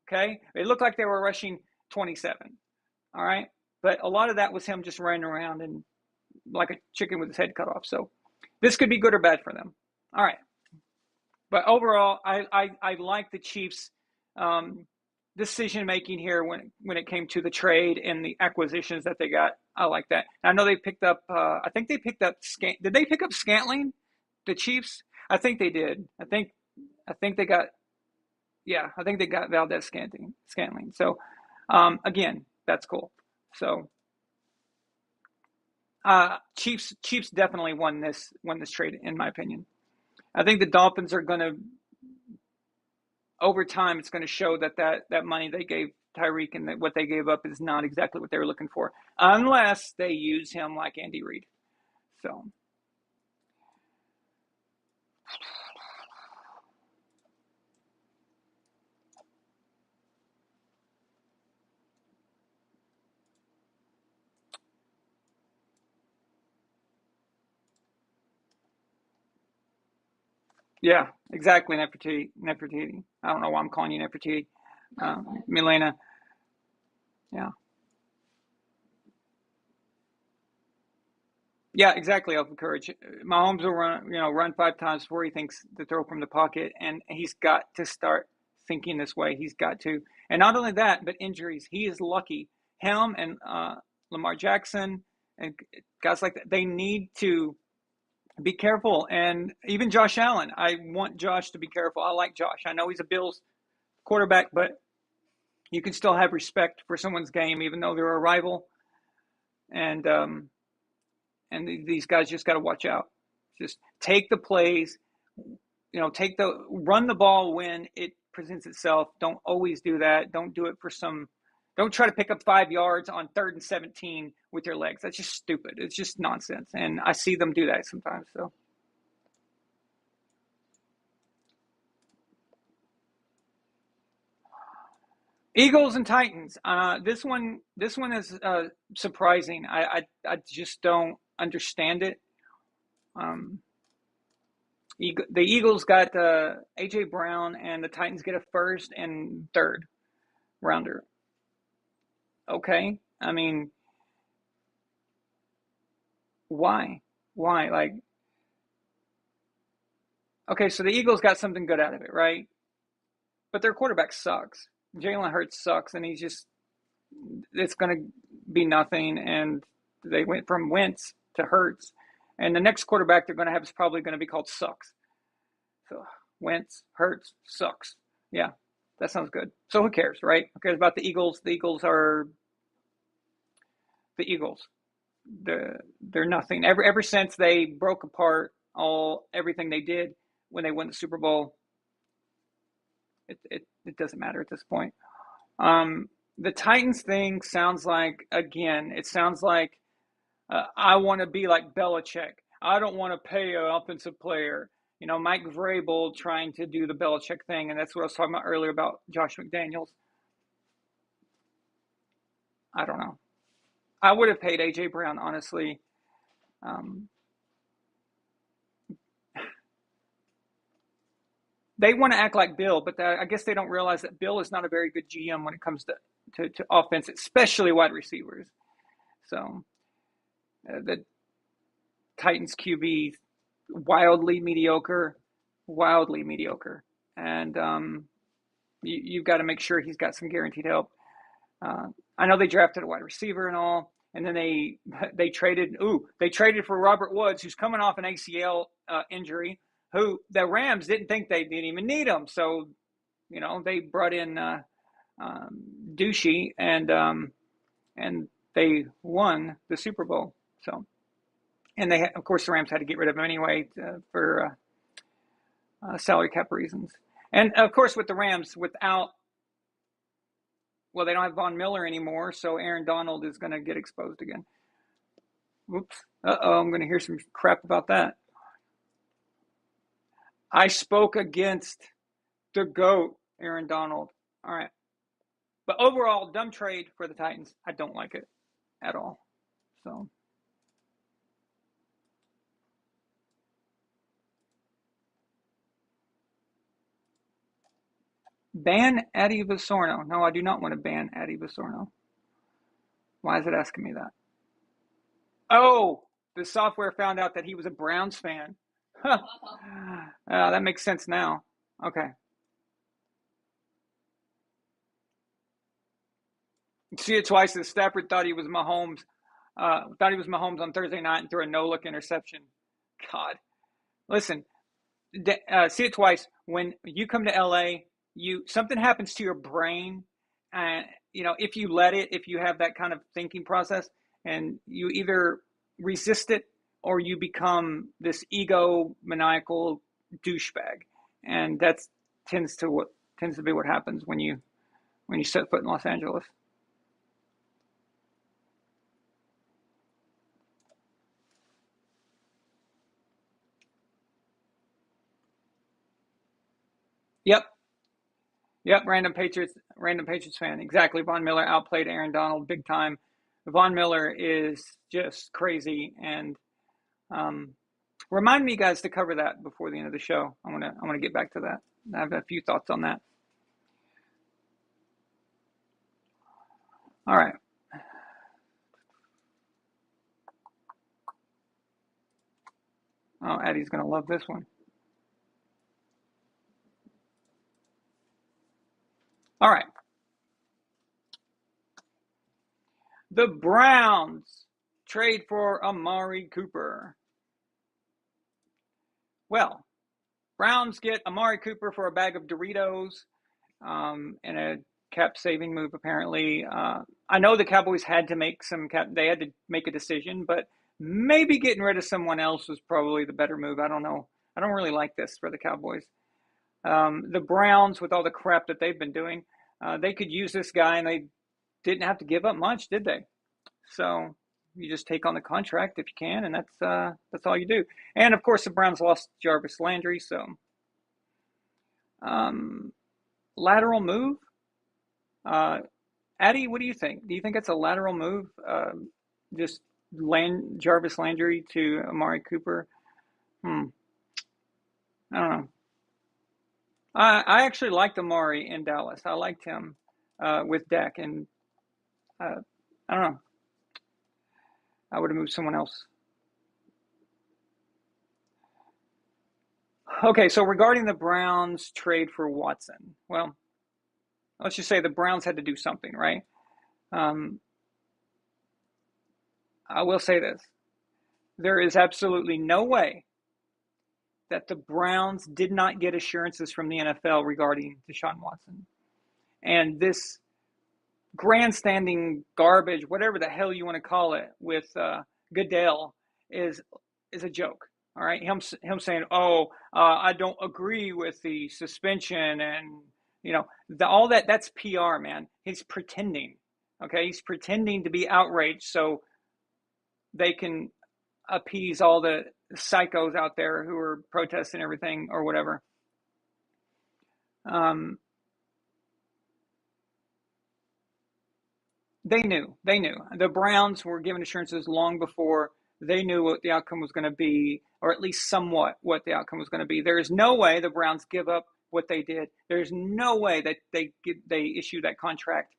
Okay, it looked like they were rushing 27. All right, but a lot of that was him just running around and like a chicken with his head cut off. So this could be good or bad for them. All right, but overall, I like the Chiefs' decision making here when it came to the trade and the acquisitions that they got. I like that. I know they picked up. I think they picked up. Did they pick up Scantling? The Chiefs? I think they did. I think they got. Yeah, I think they got Valdez Scantling. So, again, that's cool. So, Chiefs definitely won this trade in my opinion. I think the Dolphins are going to, over time, it's going to show that money they gave Tyreek and that what they gave up is not exactly what they were looking for, unless they use him like Andy Reid. So, yeah, exactly, Nefertiti. I don't know why I'm calling you Nefertiti. Milena. Yeah. Yeah, exactly. Open courage. Mahomes will run 5 times before he thinks to throw from the pocket, and he's got to start thinking this way. He's got to, and not only that, but injuries. He is lucky. Him and Lamar Jackson and guys like that. They need to be careful, and even Josh Allen. I want Josh to be careful. I like Josh. I know he's a Bills quarterback, but you can still have respect for someone's game, even though they're a rival. And these guys just got to watch out. Just take the plays, run the ball when it presents itself. Don't always do that. Don't do it for don't try to pick up 5 yards on 3rd and 17 with your legs. That's just stupid. It's just nonsense. And I see them do that sometimes. So. Eagles and Titans. This one is surprising. I just don't understand it. The Eagles got AJ Brown, and the Titans get a 1st and 3rd rounder. Okay, I mean, why? Why? Like, okay, so the Eagles got something good out of it, right? But their quarterback sucks. Jalen Hurts sucks, and it's going to be nothing. And they went from Wentz to Hurts, and the next quarterback they're going to have is probably going to be called Sucks. So Wentz, Hurts, Sucks. Yeah, that sounds good. So who cares, right? Who cares about the Eagles? The Eagles are the Eagles. They're nothing. Ever since they broke apart everything they did when they won the Super Bowl, it doesn't matter at this point. The Titans thing sounds like, again, it sounds like I want to be like Belichick. I don't want to pay an offensive player. Mike Vrabel trying to do the Belichick thing, and that's what I was talking about earlier about Josh McDaniels. I don't know. I would have paid A.J. Brown, honestly. Um, they want to act like Bill, but I guess they don't realize that Bill is not a very good GM when it comes to offense, especially wide receivers. So the Titans QB, wildly mediocre, and you've got to make sure he's got some guaranteed help. I know they drafted a wide receiver and all, and then they traded. They traded for Robert Woods, who's coming off an ACL injury. Who the Rams didn't think they didn't even need him, so they brought in Douchey, and they won the Super Bowl. So, and of course, the Rams had to get rid of him anyway for salary cap reasons. And of course, with the Rams, they don't have Von Miller anymore, so Aaron Donald is going to get exposed again. Oops. I'm going to hear some crap about that. I spoke against the GOAT, Aaron Donald. All right. But overall, dumb trade for the Titans. I don't like it at all. So. Ban Addy Visorno. No, I do not want to ban Addy Visorno. Why is it asking me that? Oh, the software found out that he was a Browns fan. That makes sense now. Okay. See it twice. Stafford thought he was Mahomes. On Thursday night and threw a no-look interception. God, listen. See it twice. When you come to LA, something happens to your brain, and if you have that kind of thinking process, and you either resist it or you become this egomaniacal douchebag, and that tends to be what happens when you set foot in Los Angeles. Yep. Random Patriots fan. Exactly. Von Miller outplayed Aaron Donald big time. Von Miller is just crazy, and remind me, guys, to cover that before the end of the show. I want to get back to that. I have a few thoughts on that. All right. Oh, Addie's gonna love this one. All right. The Browns trade for Amari Cooper. Well, Browns get Amari Cooper for a bag of Doritos and a cap-saving move, apparently. I know the Cowboys had to make they had to make a decision, but maybe getting rid of someone else was probably the better move. I don't know. I don't really like this for the Cowboys. The Browns, with all the crap that they've been doing, they could use this guy, and they didn't have to give up much, did they? So you just take on the contract if you can, and that's all you do. And of course, the Browns lost Jarvis Landry, so lateral move. Addy, what do you think? Do you think it's a lateral move? Just Jarvis Landry to Amari Cooper? I don't know. I actually liked Amari in Dallas. I liked him with Dak, and I don't know. I would have moved someone else. Okay, so regarding the Browns trade for Watson, well, let's just say the Browns had to do something, right? I will say this. There is absolutely no way that the Browns did not get assurances from the NFL regarding Deshaun Watson. And this grandstanding garbage, whatever the hell you want to call it, with Goodell is a joke. All right, him saying, "Oh, I don't agree with the suspension," and All that's PR, man. He's pretending. Okay, he's pretending to be outraged so they can appease all the psychos out there who are protesting everything or whatever. They knew. The Browns were given assurances long before they knew what the outcome was going to be, or at least somewhat what the outcome was going to be. There is no way the Browns give up what they did. There's no way that they issue that contract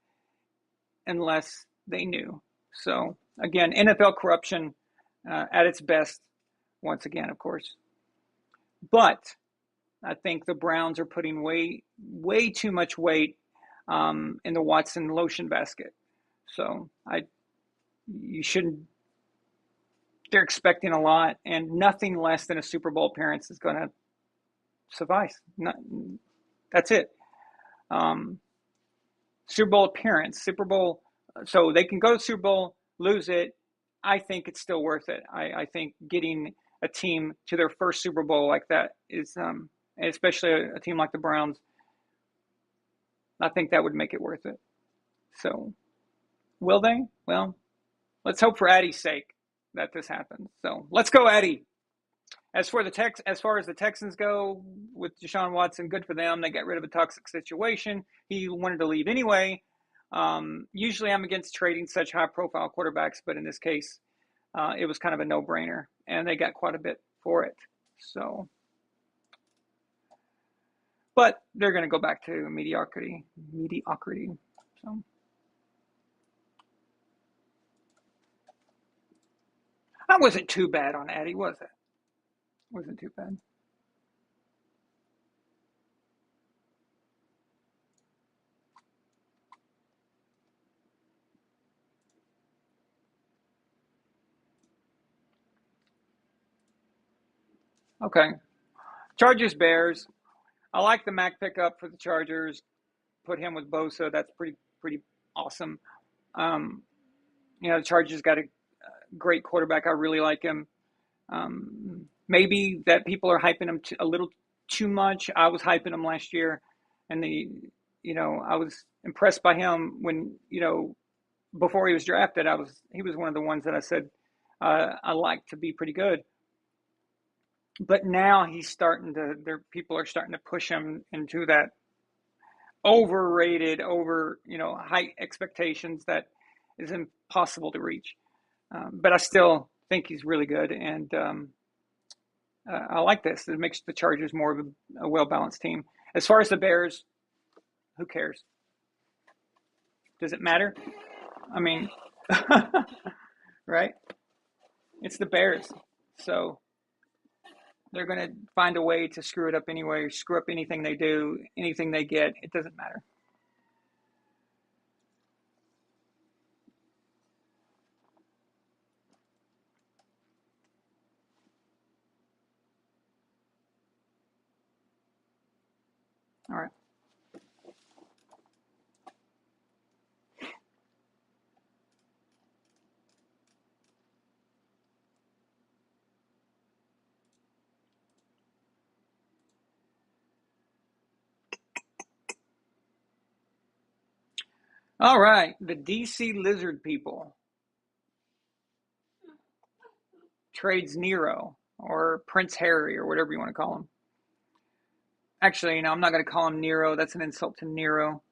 unless they knew. So again, NFL corruption at its best, once again, of course. But I think the Browns are putting way too much weight in the Watson lotion basket. So you shouldn't. They're expecting a lot, and nothing less than a Super Bowl appearance is going to suffice. That's it. Super Bowl appearance, Super Bowl, so they can go to Super Bowl, lose it. I think it's still worth it. I think getting a team to their first Super Bowl like that is, especially a team like the Browns, I think that would make it worth it. So, will they? Well, let's hope for Addie's sake that this happens. So let's go, Eddie. As far as the Texans go with Deshaun Watson, good for them. They got rid of a toxic situation. He wanted to leave anyway. Usually I'm against trading such high-profile quarterbacks, but in this case, it was kind of a no-brainer, and they got quite a bit for it. So, but they're going to go back to mediocrity. So. That wasn't too bad on Eddie, was it? Wasn't too bad. Okay. Chargers, Bears. I like the Mac pickup for the Chargers. Put him with Bosa. That's pretty awesome. The Chargers got a great quarterback. I really like him. Maybe that people are hyping him a little too much. I was hyping him last year, and I was impressed by him when before he was drafted. He was one of the ones that I said I like to be pretty good. But now people are starting to push him into that overrated, high expectations that is impossible to reach. But I still think he's really good, and I like this. It makes the Chargers more of a well-balanced team. As far as the Bears, who cares? Does it matter? I mean, right? It's the Bears. So they're going to find a way to screw it up anyway, screw up anything they do, anything they get. It doesn't matter. All right. All right. The DC Lizard people trades Nero or Prince Harry or whatever you want to call him. Actually, I'm not going to call him Nero. That's an insult to Nero.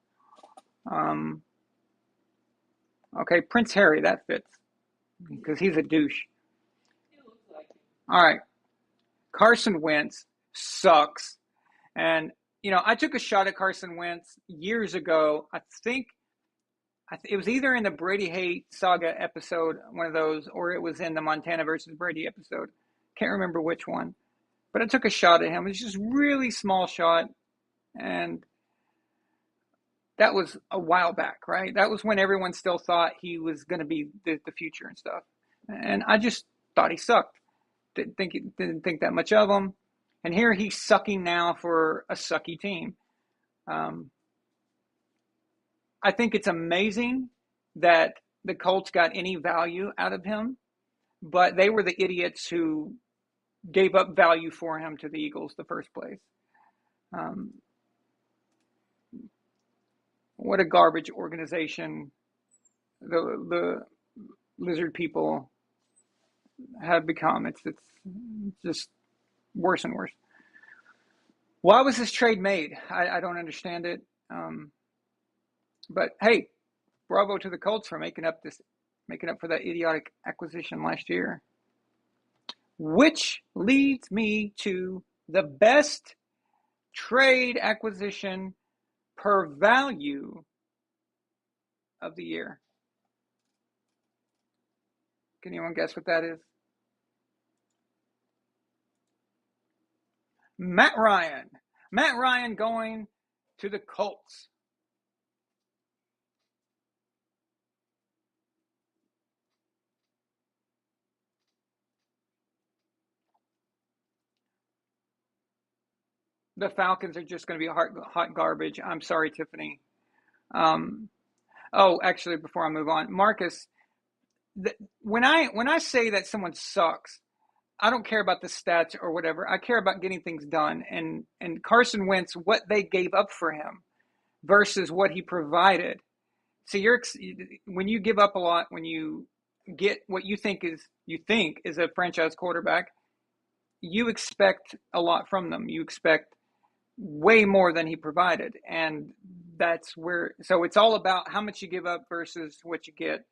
Okay, Prince Harry, that fits because he's a douche. All right. Carson Wentz sucks. And, I took a shot at Carson Wentz years ago. I think it was either in the Brady hate saga episode, one of those, or it was in the Montana versus Brady episode. Can't remember which one. But I took a shot at him. It was just really small shot. And that was a while back, right? That was when everyone still thought he was going to be the future and stuff. And I just thought he sucked. Didn't think that much of him. And here he's sucking now for a sucky team. I think it's amazing that the Colts got any value out of him, but they were the idiots who gave up value for him to the Eagles the first place. what a garbage organization the lizard people have become. It's just worse and worse. Why was this trade made? I don't understand it. But hey, bravo to the Colts for making up for that idiotic acquisition last year. Which leads me to the best trade acquisition per value of the year. Can anyone guess what that is? Matt Ryan. Matt Ryan going to the Colts. The Falcons are just going to be hot garbage. I'm sorry, Tiffany. Actually, before I move on, Marcus, when I say that someone sucks, I don't care about the stats or whatever. I care about getting things done. And Carson Wentz, what they gave up for him versus what he provided. So when you give up a lot, when you get what you think is a franchise quarterback, you expect a lot from them. You expect way more than he provided, and that's where. So it's all about how much you give up versus what you get.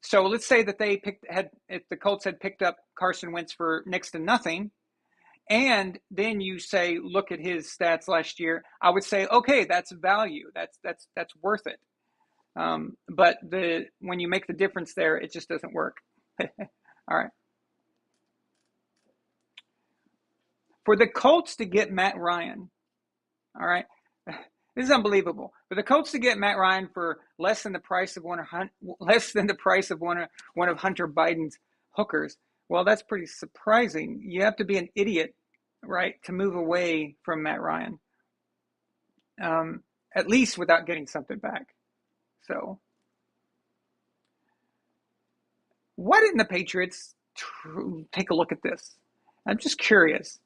So let's say that if the Colts had picked up Carson Wentz for next to nothing, and then you say, look at his stats last year, I would say, okay, that's value. That's worth it. But when you make the difference there, it just doesn't work. All right. For the Colts to get Matt Ryan, all right, this is unbelievable. For the Colts to get Matt Ryan for less than the price of one of Hunter Biden's hookers, well, that's pretty surprising. You have to be an idiot, right, to move away from Matt Ryan, at least without getting something back. So, why didn't the Patriots take a look at this? I'm just curious.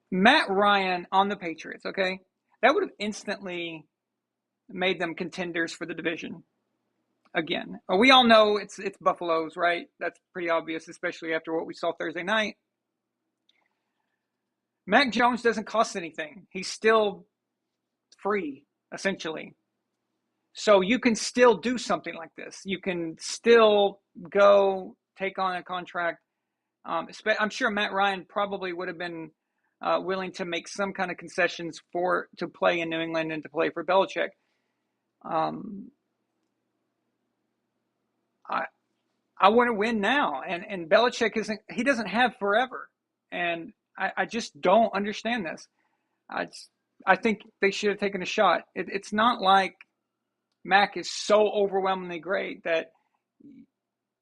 Matt Ryan on the Patriots, okay? That would have instantly made them contenders for the division again. We all know it's Buffalo's, right? That's pretty obvious, especially after what we saw Thursday night. Mac Jones doesn't cost anything. He's still free, essentially. So you can still do something like this. You can still go take on a contract. I'm sure Matt Ryan probably would have been willing to make some kind of concessions to play in New England and to play for Belichick. I want to win now, and Belichick doesn't have forever, and I just don't understand this. I think they should have taken a shot. It's not like Mac is so overwhelmingly great that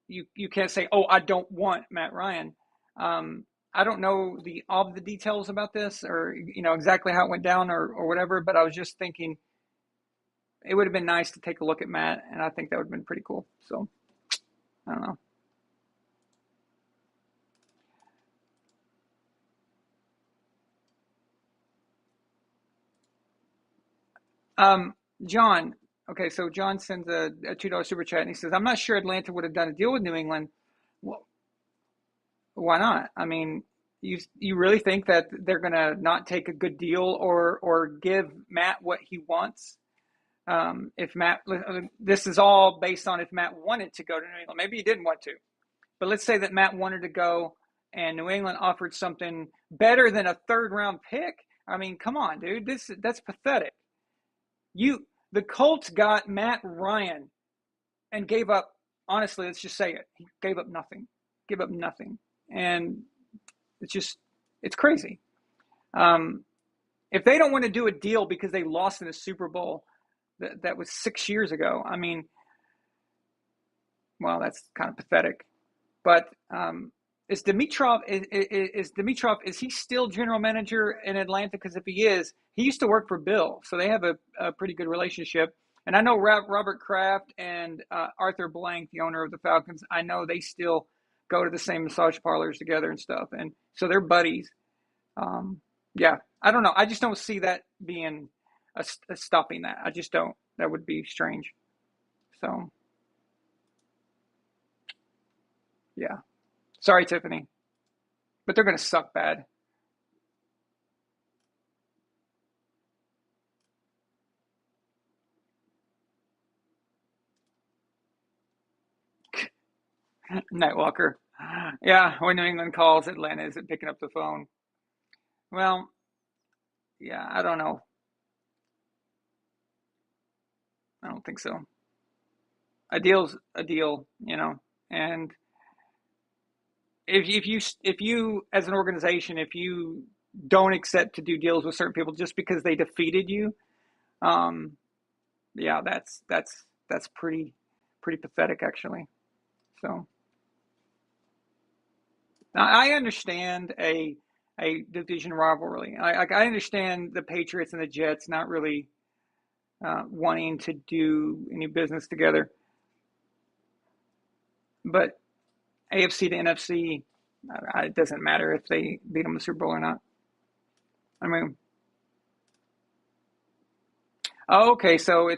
you can't say, oh, I don't want Matt Ryan. I don't know all the details about this, or exactly how it went down, or whatever. But I was just thinking it would have been nice to take a look at Matt, and I think that would have been pretty cool. So I don't know. John. Okay, so John sends a $2 super chat, and he says, "I'm not sure Atlanta would have done a deal with New England. Well, why not? I mean, you really think that they're going to not take a good deal or give Matt what he wants? If Matt, this is all based on if Matt wanted to go to New England. Maybe he didn't want to, but let's say that Matt wanted to go, and New England offered something better than a third-round pick. I mean, come on, dude, that's pathetic. The Colts got Matt Ryan and gave up. Honestly, let's just say it. He gave up nothing. Give up nothing, and it's crazy. If they don't want to do a deal because they lost in the Super Bowl, that was 6 years ago. I mean, well, that's kind of pathetic. But is Dimitroff is he still general manager in Atlanta? Because if he is, he used to work for Bill, so they have a pretty good relationship. And I know Robert Kraft and Arthur Blank, the owner of the Falcons, I know they still go to the same massage parlors together and stuff, and so they're buddies. Yeah, I don't know. I just don't see that being stopping that. I just don't. That would be strange. So yeah, sorry, Tiffany, but they're gonna suck bad. Nightwalker. Yeah, when New England calls, Atlanta isn't picking up the phone. Well, yeah, I don't know. I don't think so. A deal's a deal, and if you as an organization, if you don't accept to do deals with certain people just because they defeated you, um, yeah, that's pretty pathetic actually. So I understand a division rivalry. I understand the Patriots and the Jets not really wanting to do any business together, but AFC to NFC, it doesn't matter if they beat them in the Super Bowl or not. I mean, oh, okay, so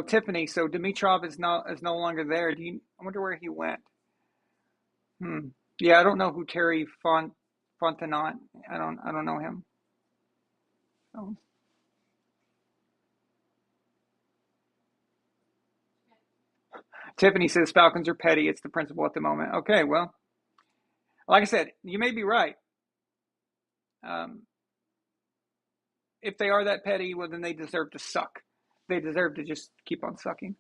Tiffany, so Dimitrov is no longer there. I wonder where he went. Hmm. Yeah, I don't know who Terry Fontenot. I don't know him. So, Tiffany says Falcons are petty. It's the principal at the moment. Okay, well, like I said, you may be right. Um, if they are that petty, well, then they deserve to suck. They deserve to just keep on sucking.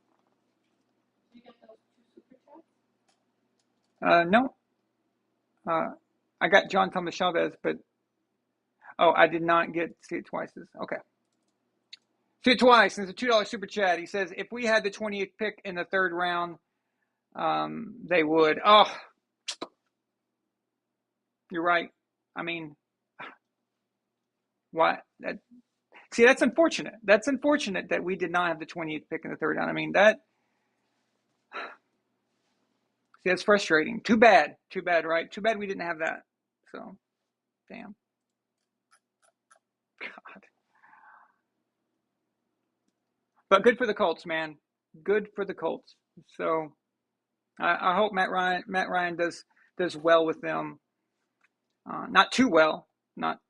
No, uh, I got John Thomas Chavez, but oh, I did not get see it twice. Okay, see it twice. It's a $2 super chat. He says if we had the 20th pick in the third round, they would. Oh, you're right. I mean, why? See, that's unfortunate. That's unfortunate that we did not have the 20th pick in the third round. I mean, see, that's frustrating. Too bad. Too bad, right? Too bad we didn't have that. So, damn. God. But good for the Colts, man. Good for the Colts. So I hope Matt Ryan does well with them. Not too well. Not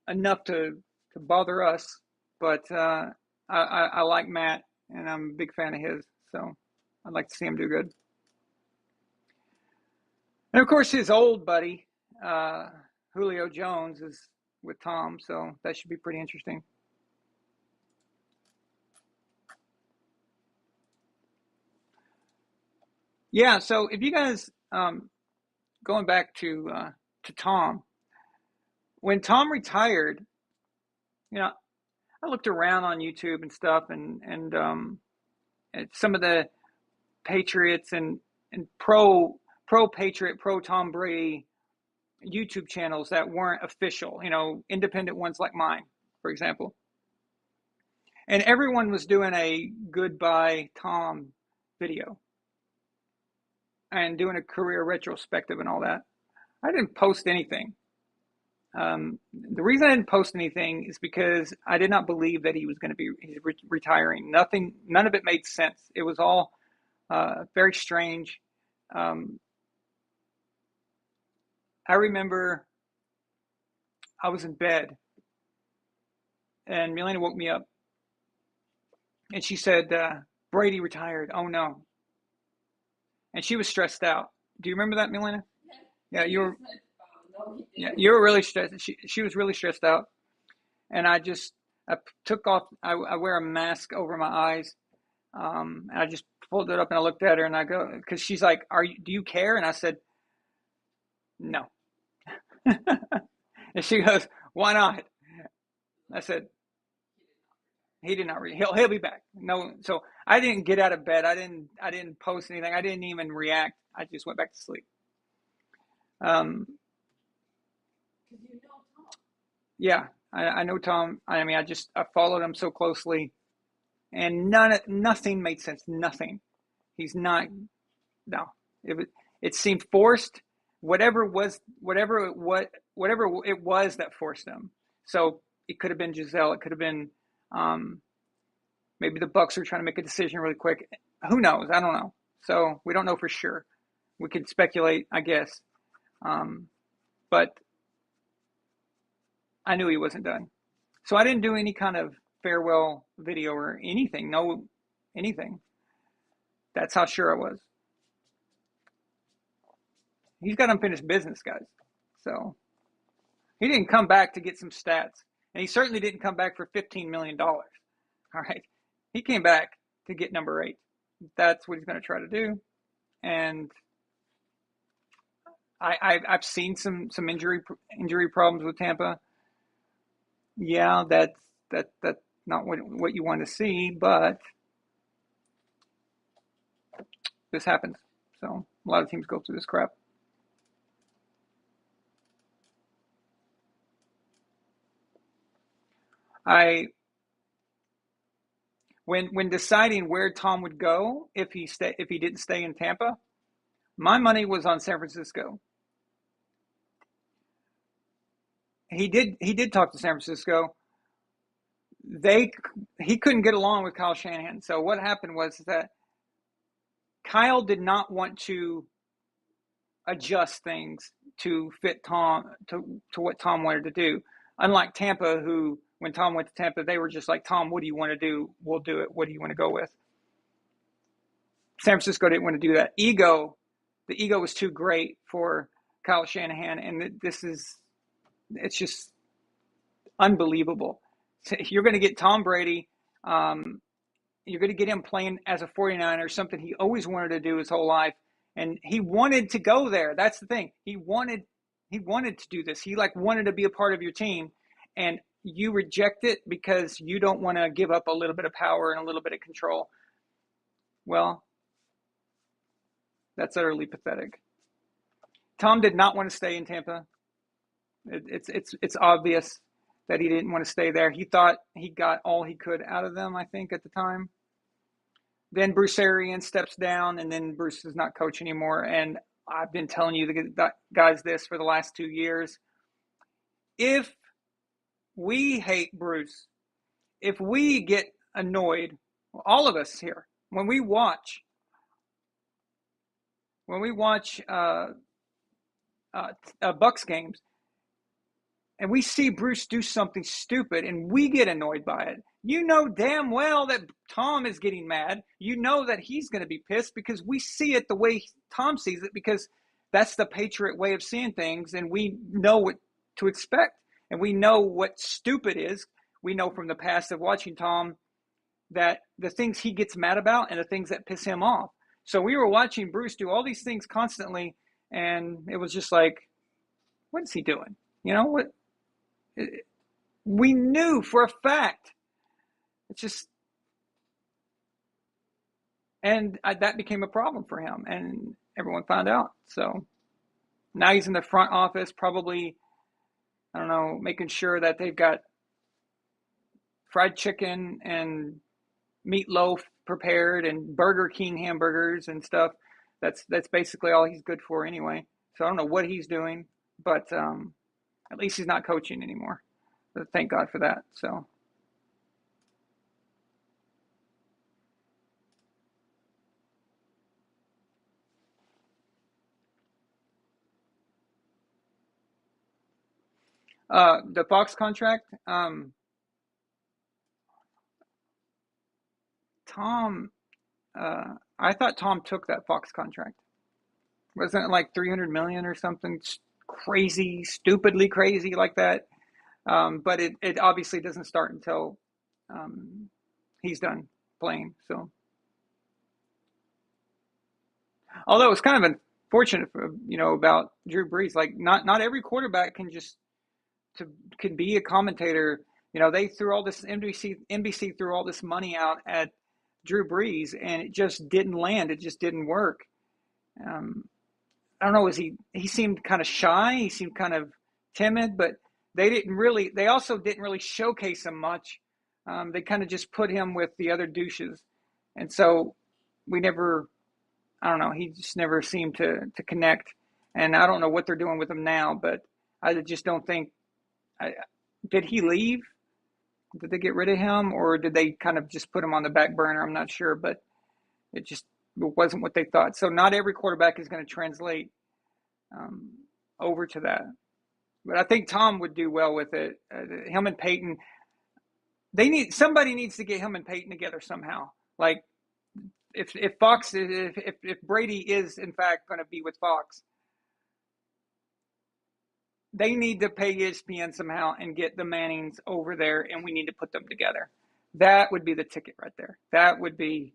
enough to bother us. But I like Matt, and I'm a big fan of his. So I'd like to see him do good. And of course, his old buddy, uh, Julio Jones, is with Tom, so that should be pretty interesting. Yeah. So if you guys going back to Tom, when Tom retired, you know, I looked around on YouTube and stuff, and at some of the Patriots and pro Patriot, pro Tom Brady YouTube channels that weren't official, independent ones like mine, for example. And everyone was doing a goodbye Tom video and doing a career retrospective and all that. I didn't post anything. The reason I didn't post anything is because I did not believe that he was going to be retiring. None of it made sense. It was all very strange. Um, I remember I was in bed and Milena woke me up and she said, Brady retired. Oh no. And she was stressed out. Do you remember that, Milena? Yeah, yeah, you were really stressed. She was really stressed out. And I took off, I wear a mask over my eyes. And I just pulled it up and I looked at her and I go, because she's like, do you care? And I said, no. And she goes, why not? I said, he did not read. He'll be back. No, so I didn't get out of bed. I didn't post anything. I didn't even react. I just went back to sleep. Um, yeah, I know Tom. I mean, I followed him so closely, and nothing made sense. Nothing. He's not. No, it seemed forced. Whatever it was that forced him. So It could have been Giselle. It could have been maybe the Bucks are trying to make a decision really quick. Who knows? I don't know. So we don't know for sure. We could speculate, I guess. But I knew he wasn't done. So I didn't do any kind of farewell video or anything. No, anything. That's how sure I was. He's got unfinished business, guys. So he didn't come back to get some stats. And he certainly didn't come back for $15 million. All right. He came back to get number 8. That's what he's going to try to do. And I've seen some injury problems with Tampa. Yeah, that's not what you want to see, but this happens. So a lot of teams go through this crap. When deciding where Tom would go if he didn't stay in Tampa, my money was on San Francisco. He did talk to San Francisco. He couldn't get along with Kyle Shanahan. So what happened was that Kyle did not want to adjust things to fit Tom to what Tom wanted to do. Unlike Tampa, who when Tom went to Tampa, they were just like, Tom, what do you want to do? We'll do it. What do you want to go with? San Francisco didn't want to do that. The ego was too great for Kyle Shanahan, and it's just unbelievable. You're going to get Tom Brady. You're going to get him playing as a 49er, something he always wanted to do his whole life. And he wanted to go there. That's the thing. He wanted to do this. He wanted to be a part of your team, and you reject it because you don't want to give up a little bit of power and a little bit of control. Well, that's utterly pathetic. Tom did not want to stay in Tampa. It's obvious that he didn't want to stay there. He thought he got all he could out of them, I think, at the time. Then Bruce Arians steps down, and then Bruce is not coach anymore. And I've been telling you the guys this for the last 2 years. If we hate Bruce, if we get annoyed, all of us here, when we watch Bucks games, and we see Bruce do something stupid and we get annoyed by it, you know damn well that Tom is getting mad. You know that he's going to be pissed because we see it the way Tom sees it, because that's the Patriot way of seeing things, and we know what to expect. And we know what stupid is. We know from the past of watching Tom that the things he gets mad about and the things that piss him off. So we were watching Bruce do all these things constantly, and it was just like, what is he doing? You know what? We knew for a fact. It's just, and that became a problem for him, and everyone found out. So now he's in the front office, probably, I don't know, making sure that they've got fried chicken and meatloaf prepared and Burger King hamburgers and stuff. That's basically all he's good for anyway. So I don't know what he's doing, but at least he's not coaching anymore. So thank God for that. So. The Fox contract, Tom, I thought Tom took that Fox contract. Wasn't it like 300 million or something crazy, stupidly crazy like that? But it obviously doesn't start until he's done playing. So, although it's kind of unfortunate, about Drew Brees. Like not every quarterback can be a commentator. They threw all this NBC threw all this money out at Drew Brees, and it just didn't land. It just didn't work. I don't know. He seemed kind of shy. He seemed kind of timid, but they also didn't really showcase him much. They kind of just put him with the other douches. And so I don't know. He just never seemed to connect. And I don't know what they're doing with him now, but I just don't think, did he leave? Did they get rid of him, or did they kind of just put him on the back burner? I'm not sure, but it just wasn't what they thought. So not every quarterback is going to translate um, over to that. But I think Tom would do well with it. Him and Peyton, somebody needs to get him and Peyton together somehow. Like if Brady is in fact going to be with Fox, they need to pay ESPN somehow and get the Mannings over there, and we need to put them together. That would be the ticket right there. That would be,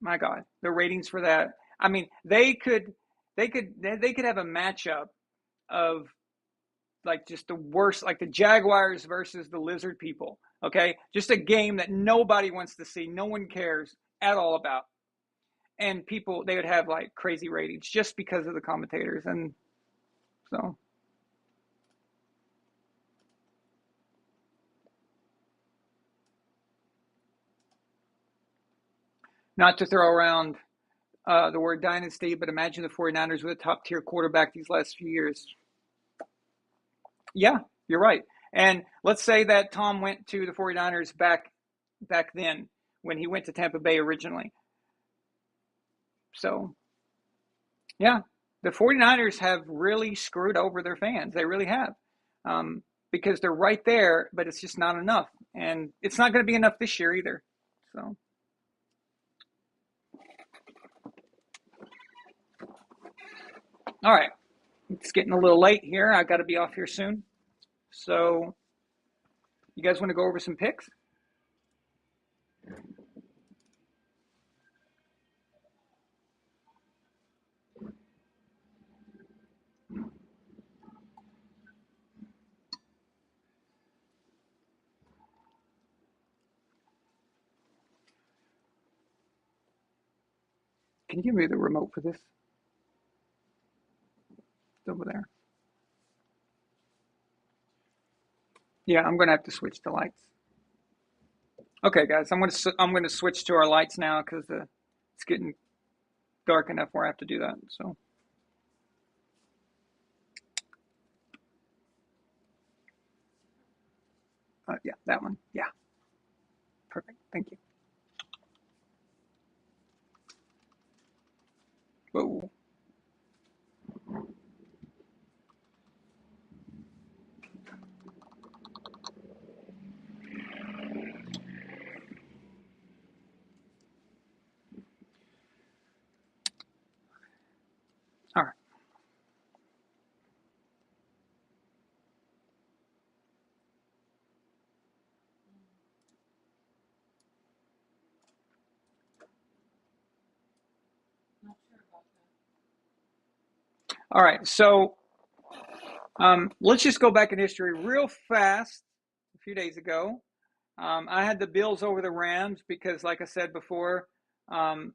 my God, the ratings for that. I mean, they could have a matchup of like just the worst, like the Jaguars versus the Lizard People. Okay, just a game that nobody wants to see, no one cares at all about, and people they would have like crazy ratings just because of the commentators, and so. Not to throw around the word dynasty, but imagine the 49ers with a top tier quarterback these last few years. Yeah, you're right. And let's say that Tom went to the 49ers back then when he went to Tampa Bay originally. So, yeah, the 49ers have really screwed over their fans. They really have. Because they're right there, but it's just not enough. And it's not going to be enough this year either. So, all right. It's getting a little late here. I got to be off here soon. So, you guys want to go over some picks? Can you give me the remote for this? It's over there. Yeah, I'm gonna have to switch to lights. Okay, guys, I'm gonna switch to our lights now because it's getting dark enough where I have to do that. So, yeah, that one. Yeah, perfect. Thank you. Whoa. All right. All right. So, let's just go back in history real fast. A few days ago, I had the Bills over the Rams because, like I said before, um,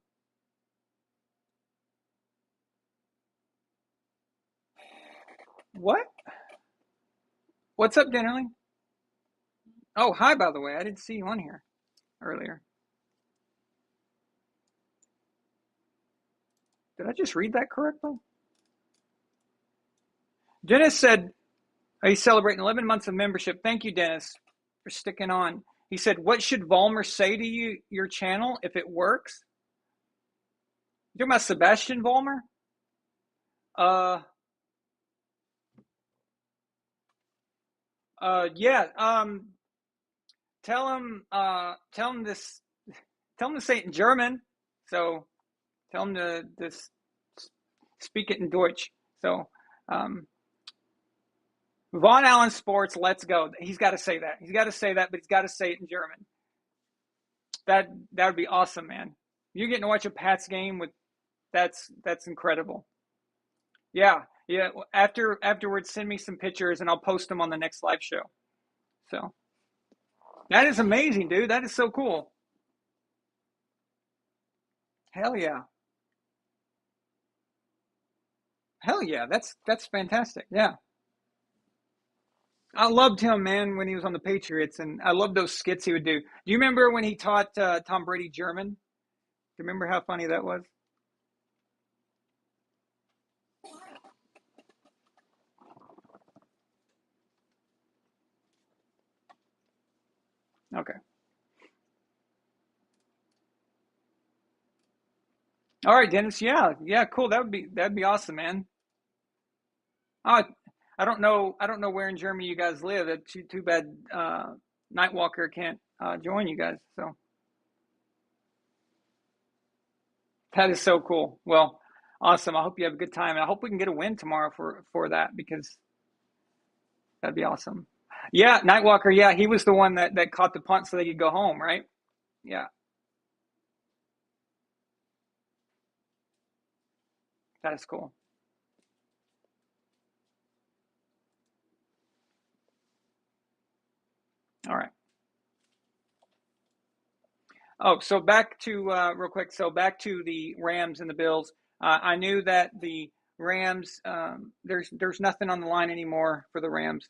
what? What's up, Dennerling? Oh, hi. By the way, I didn't see you on here earlier. Did I just read that correctly? Dennis said he's celebrating 11 months of membership. Thank you, Dennis, for sticking on. He said, "What should Vollmer say to your channel if it works?" You talking about Sebastian Vollmer? Uh, yeah. Tell him to say it in German. So tell him to speak it in Deutsch. So, um, Von Allen Sports, let's go. He's got to say that. He's got to say that, but he's got to say it in German. That would be awesome, man. You're getting to watch a Pats game with that's incredible. Yeah, yeah. Afterwards, send me some pictures and I'll post them on the next live show. So that is amazing, dude. That is so cool. Hell yeah, hell yeah. That's fantastic. Yeah, I loved him, man, when he was on the Patriots, and I loved those skits he would do. Do you remember when he taught Tom Brady German? Do you remember how funny that was? Okay. All right, Dennis. Yeah, yeah, cool. That'd be awesome, man. Oh, I don't know where in Germany you guys live. It's too bad Nightwalker can't join you guys. So that is so cool. Well, awesome. I hope you have a good time, and I hope we can get a win tomorrow for that because that'd be awesome. Yeah, Nightwalker. Yeah, he was the one that caught the punt so they could go home, right? Yeah, that is cool. All right. Oh, so back to real quick. So back to the Rams and the Bills. I knew that the Rams. There's nothing on the line anymore for the Rams.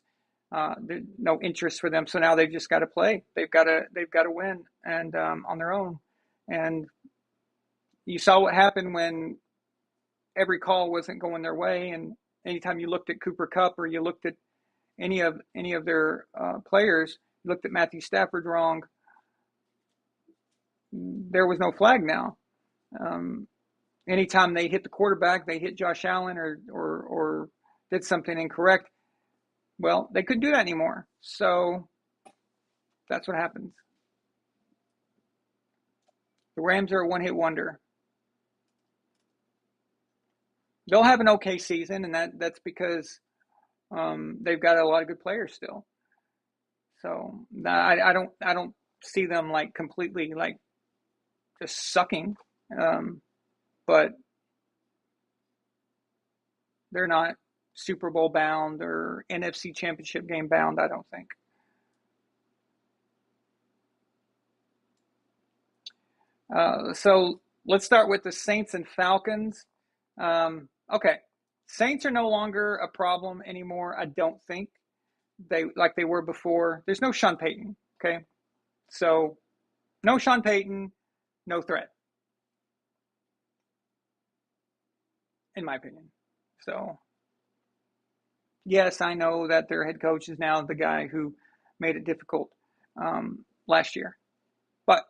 There's no interest for them. So now they've just got to play. They've got to win and on their own. And you saw what happened when every call wasn't going their way. And anytime you looked at Cooper Kupp or you looked at any of their players, looked at Matthew Stafford wrong, there was no flag now. Um, Anytime they hit the quarterback, they hit Josh Allen or did something incorrect. Well, they couldn't do that anymore. So that's what happens. The Rams are a one-hit wonder. They'll have an okay season, and that's because they've got a lot of good players still. So I don't see them like completely like just sucking, um, but they're not Super Bowl bound or NFC Championship game bound. I don't think. So let's start with the Saints and Falcons. Okay, Saints are no longer a problem anymore. I don't think they were before. There's no Sean Payton. Okay, so no Sean Payton, no threat, in my opinion. So yes, I know that their head coach is now the guy who made it difficult last year, but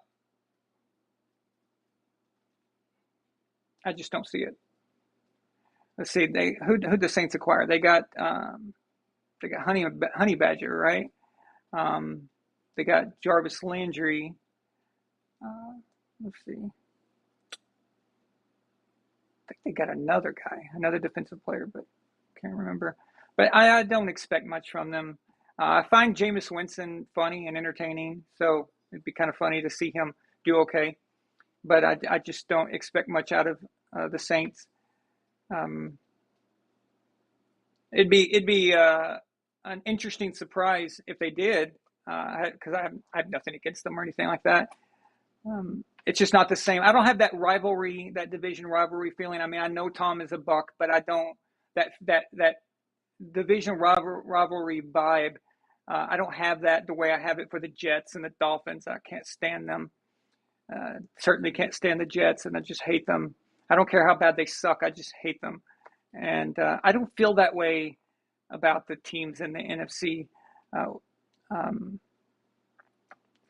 I just don't see it. Let's see, who the Saints acquire? They got Honey Badger, right? Um, they got Jarvis Landry. Let's see. I think they got another guy, another defensive player, but can't remember. But I don't expect much from them. I find Jameis Winston funny and entertaining, so it'd be kind of funny to see him do okay. But I just don't expect much out of the Saints. Um, it'd be an interesting surprise if they did, because I have nothing against them or anything like that. It's just not the same. I don't have that rivalry, that division rivalry feeling. I mean, I know Tom is a Buck, but I don't that division rivalry vibe. I don't have that the way I have it for the Jets and the Dolphins. I can't stand them. Certainly can't stand the Jets, and I just hate them. I don't care how bad they suck. I just hate them, and I don't feel that way about the teams in the NFC uh, um,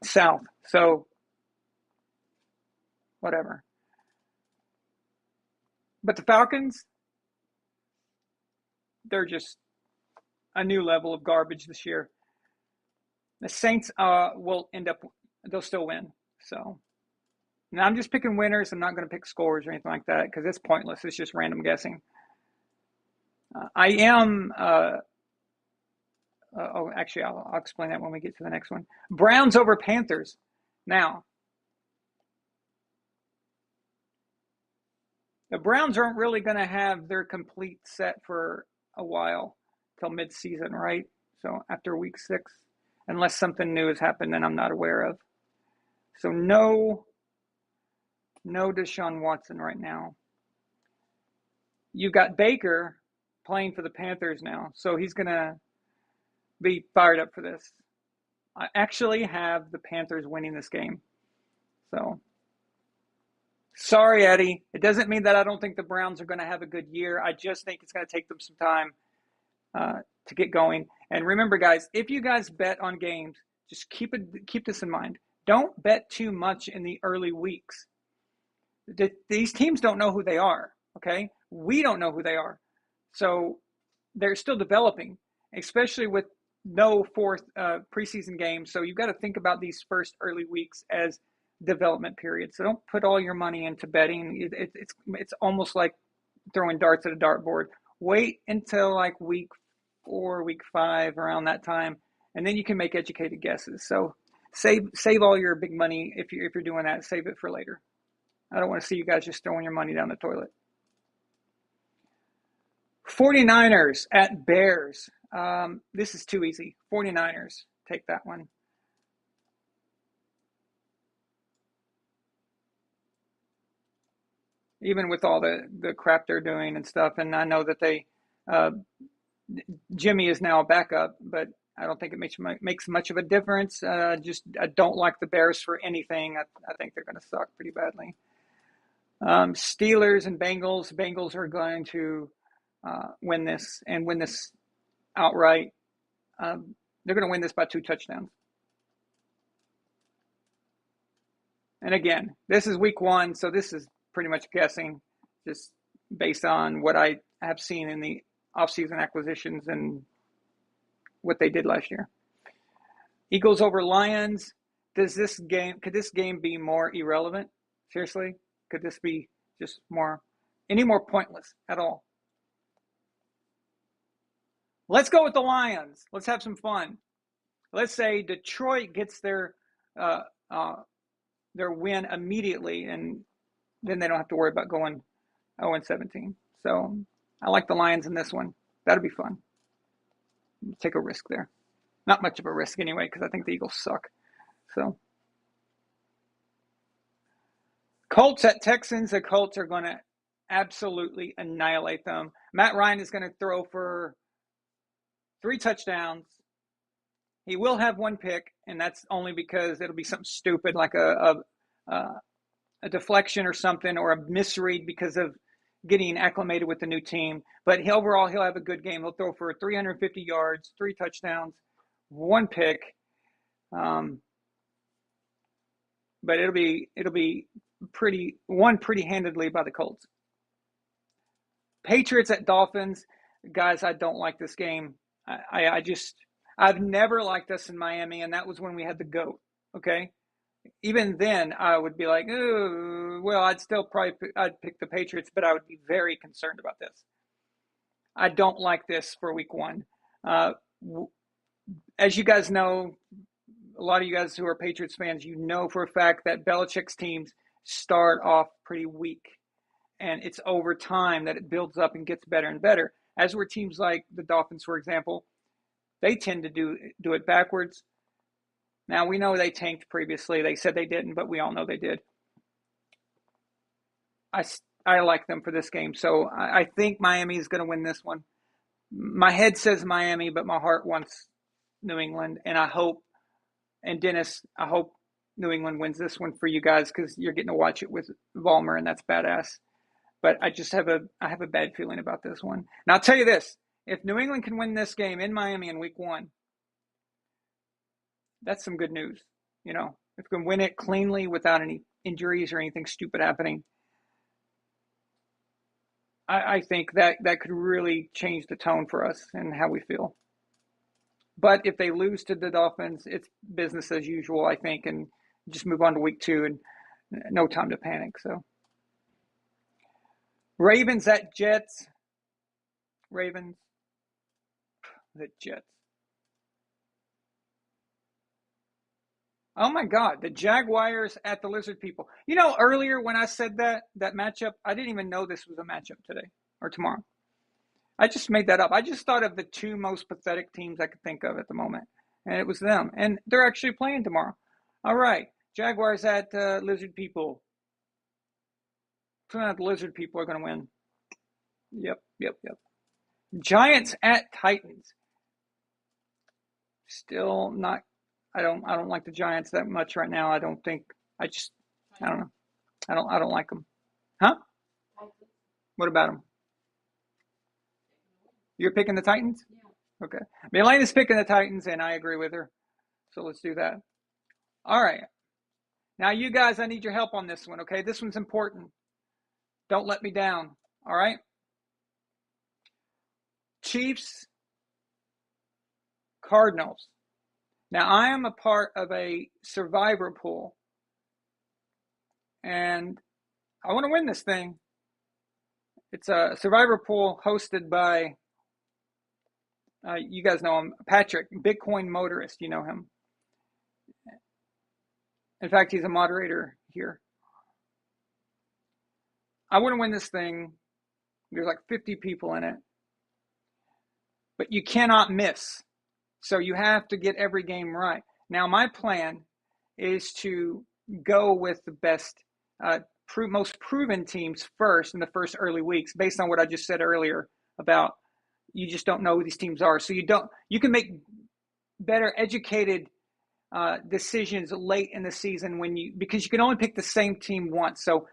South. So whatever. But the Falcons, they're just a new level of garbage this year. The Saints will end up, they'll still win. So now I'm just picking winners. I'm not going to pick scores or anything like that because it's pointless. It's just random guessing. I am, oh, actually, I'll explain that when we get to the next one. Browns over Panthers. Now, the Browns aren't really going to have their complete set for a while till midseason, right? So after week 6, unless something new has happened that I'm not aware of. So no Deshaun Watson right now. You've got Baker playing for the Panthers now, so he's going to be fired up for this. I actually have the Panthers winning this game. So sorry, Eddie. It doesn't mean that I don't think the Browns are going to have a good year. I just think it's going to take them some time to get going. And remember, guys, if you guys bet on games, Just keep this in mind. Don't bet too much in the early weeks. These teams don't know who they are, okay? We don't know who they are. So they're still developing, especially with no fourth preseason game. So you've got to think about these first early weeks as development periods. So don't put all your money into betting. It's almost like throwing darts at a dartboard. Wait until like week 4, week 5, around that time, and then you can make educated guesses. So save all your big money if you're doing that. Save it for later. I don't want to see you guys just throwing your money down the toilet. 49ers at Bears. This is too easy. 49ers. Take that one. Even with all the crap they're doing and stuff, and I know that Jimmy is now a backup, but I don't think it makes much of a difference. I don't like the Bears for anything. I think they're going to suck pretty badly. Steelers and Bengals. Bengals are going to win this and win this outright. They're going to win this by 2 touchdowns. And again, this is week 1, so this is pretty much guessing, just based on what I have seen in the offseason acquisitions and what they did last year. Eagles over Lions. Could this game be more irrelevant? Seriously? Could this be just any more pointless at all? Let's go with the Lions. Let's have some fun. Let's say Detroit gets their win immediately, and then they don't have to worry about going 0-17. So I like the Lions in this one. That'll be fun. Take a risk there. Not much of a risk anyway, because I think the Eagles suck. So Colts at Texans. The Colts are going to absolutely annihilate them. Matt Ryan is going to throw for 3 touchdowns. He will have 1 pick, and that's only because it'll be something stupid like a deflection or something, or a misread because of getting acclimated with the new team. But overall, he'll have a good game. He'll throw for 350 yards, 3 touchdowns, 1 pick. But it'll be pretty handedly by the Colts. Patriots at Dolphins. Guys, I don't like this game. I've never liked us in Miami, and that was when we had the GOAT, okay? Even then, I would be like, oh, well, I'd pick the Patriots, but I would be very concerned about this. I don't like this for week 1. As you guys know, a lot of you guys who are Patriots fans, you know for a fact that Belichick's teams start off pretty weak, and it's over time that it builds up and gets better and better. As were teams like the Dolphins, for example, they tend to do it backwards. Now, we know they tanked previously. They said they didn't, but we all know they did. I like them for this game, so I think Miami is going to win this one. My head says Miami, but my heart wants New England, and I hope New England wins this one for you guys, because you're getting to watch it with Vollmer, and that's badass. But I have a bad feeling about this one. Now, I'll tell you this. If New England can win this game in Miami in week 1, that's some good news. If we can win it cleanly without any injuries or anything stupid happening, I think that could really change the tone for us and how we feel. But if they lose to the Dolphins, it's business as usual, I think, and just move on to week 2 and no time to panic. So Ravens at Jets. Ravens. The Jets. Oh my God, the Jaguars at the Lizard People. Earlier when I said that matchup, I didn't even know this was a matchup today or tomorrow. I just made that up. I just thought of the 2 most pathetic teams I could think of at the moment, and it was them. And they're actually playing tomorrow. All right, Jaguars at Lizard People. The Lizard People are going to win. Yep. Giants at Titans. Still not. I don't like the Giants that much right now. I don't know. I don't like them. Huh? What about them? You're picking the Titans? Yeah. Okay. Elena's picking the Titans, and I agree with her. So let's do that. All right. Now, you guys, I need your help on this one, okay? This one's important. Don't let me down, all right? Chiefs, Cardinals. Now, I am a part of a survivor pool, and I want to win this thing. It's a survivor pool hosted by, you guys know him, Patrick, Bitcoin Motorist. You know him. In fact, he's a moderator here. I want to win this thing. There's like 50 people in it. But you cannot miss. So you have to get every game right. Now, my plan is to go with the best, most proven teams first in the first early weeks, based on what I just said earlier about you just don't know who these teams are. So you can make better educated decisions late in the season because you can only pick the same team once. So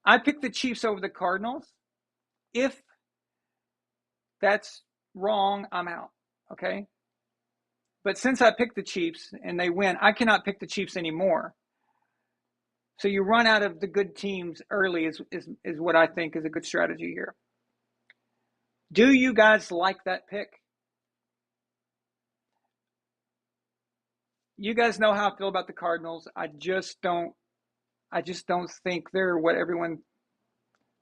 I picked the Chiefs over the Cardinals. If that's wrong, I'm out. Okay. But since I picked the Chiefs and they win, I cannot pick the Chiefs anymore. So you run out of the good teams early is what I think is a good strategy here. Do you guys like that pick? You guys know how I feel about the Cardinals. I just don't think they're what everyone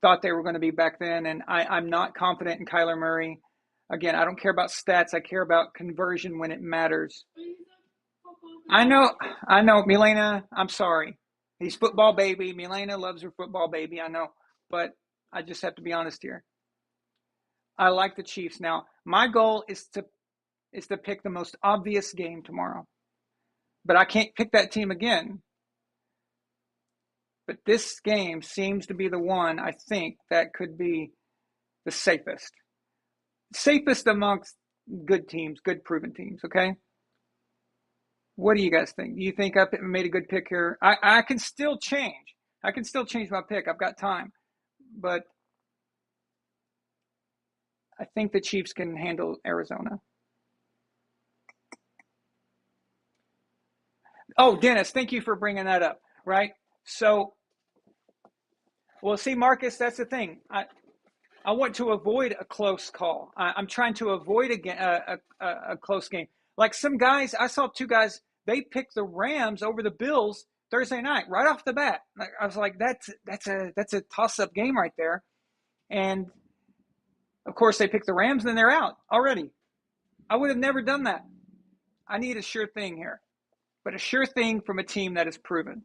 thought they were going to be back then. And I'm not confident in Kyler Murray. Again, I don't care about stats. I care about conversion when it matters. I know, Milena, I'm sorry. He's football baby. Milena loves her football baby, I know. But I just have to be honest here. I like the Chiefs. Now, my goal is to pick the most obvious game tomorrow. But I can't pick that team again. But this game seems to be the one, I think, that could be the safest. Safest amongst good teams, good proven teams, okay? What do you guys think? Do you think I made a good pick here? I can still change. I can still change my pick. I've got time. But I think the Chiefs can handle Arizona. Oh, Dennis, thank you for bringing that up, right? So, well, see, Marcus, that's the thing. I want to avoid a close call. I'm trying to avoid a close game. Like some guys, I saw two guys, they picked the Rams over the Bills Thursday night, right off the bat. I was like, that's a toss-up game right there. And, of course, they picked the Rams, and then they're out already. I would have never done that. I need a sure thing here, but a sure thing from a team that is proven.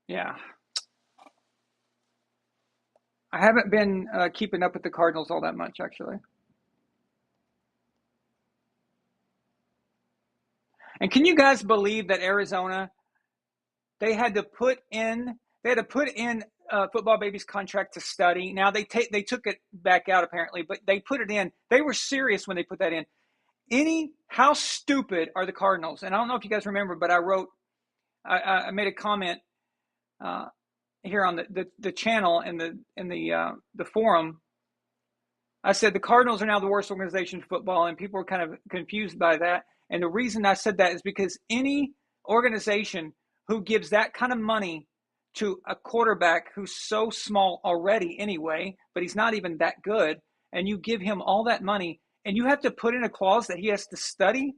Yeah. I haven't been keeping up with the Cardinals all that much, actually. And can you guys believe that Arizona, they had to put in Football Baby's contract to study. Now they took it back out apparently, but they put it in. They were serious when they put that in. How stupid are the Cardinals? And I don't know if you guys remember, but I made a comment here on the channel and the forum. I said the Cardinals are now the worst organization in football, and people were kind of confused by that. And the reason I said that is because any organization who gives that kind of money to a quarterback who's so small already anyway, but he's not even that good, and you give him all that money, and you have to put in a clause that he has to study,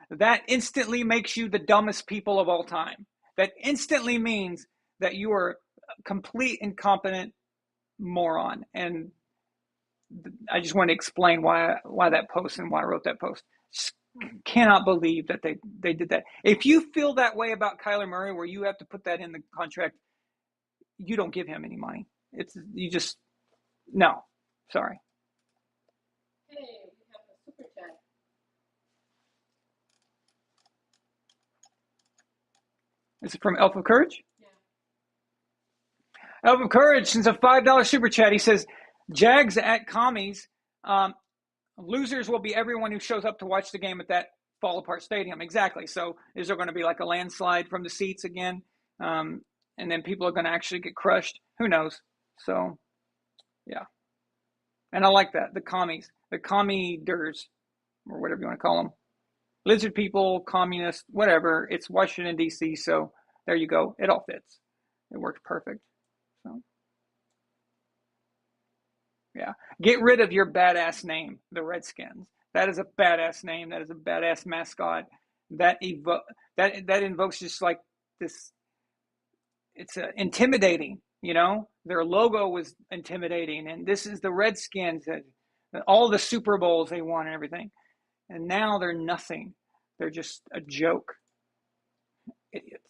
that instantly makes you the dumbest people of all time. That instantly means that you are a complete incompetent moron. And I just want to explain why that post and why I wrote that post. Just cannot believe that they did that. If you feel that way about Kyler Murray, where you have to put that in the contract, you don't give him any money. No, sorry. Hey, we have a super chat. Is it from Elf of Courage? Yeah. Elf of Courage sends a $5 super chat. He says, Jags at commies. Losers will be everyone who shows up to watch the game at that fall apart stadium. Exactly. So is there going to be like a landslide from the seats again? And then people are going to actually get crushed? Who knows? So, yeah. And I like that. The commies, the commie-ders, or whatever you want to call them. Lizard people, communists, whatever. It's Washington, D.C., so there you go. It all fits. It works perfect. So, yeah. Get rid of your badass name, the Redskins. That is a badass name. That is a badass mascot. That invokes just like this. It's intimidating. Their logo was intimidating, and this is the Redskins. All the Super Bowls they won and everything, and now they're nothing. They're just a joke. Idiots.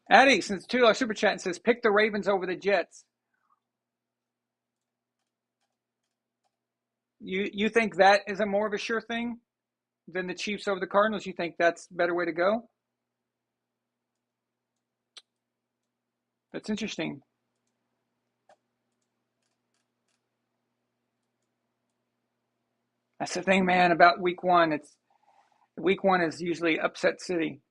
Addie, since $2 super chat, says pick the Ravens over the Jets. You think that is a more of a sure thing than the Chiefs over the Cardinals? You think that's a better way to go? That's interesting. That's the thing, man, about week one. Week one is usually upset city.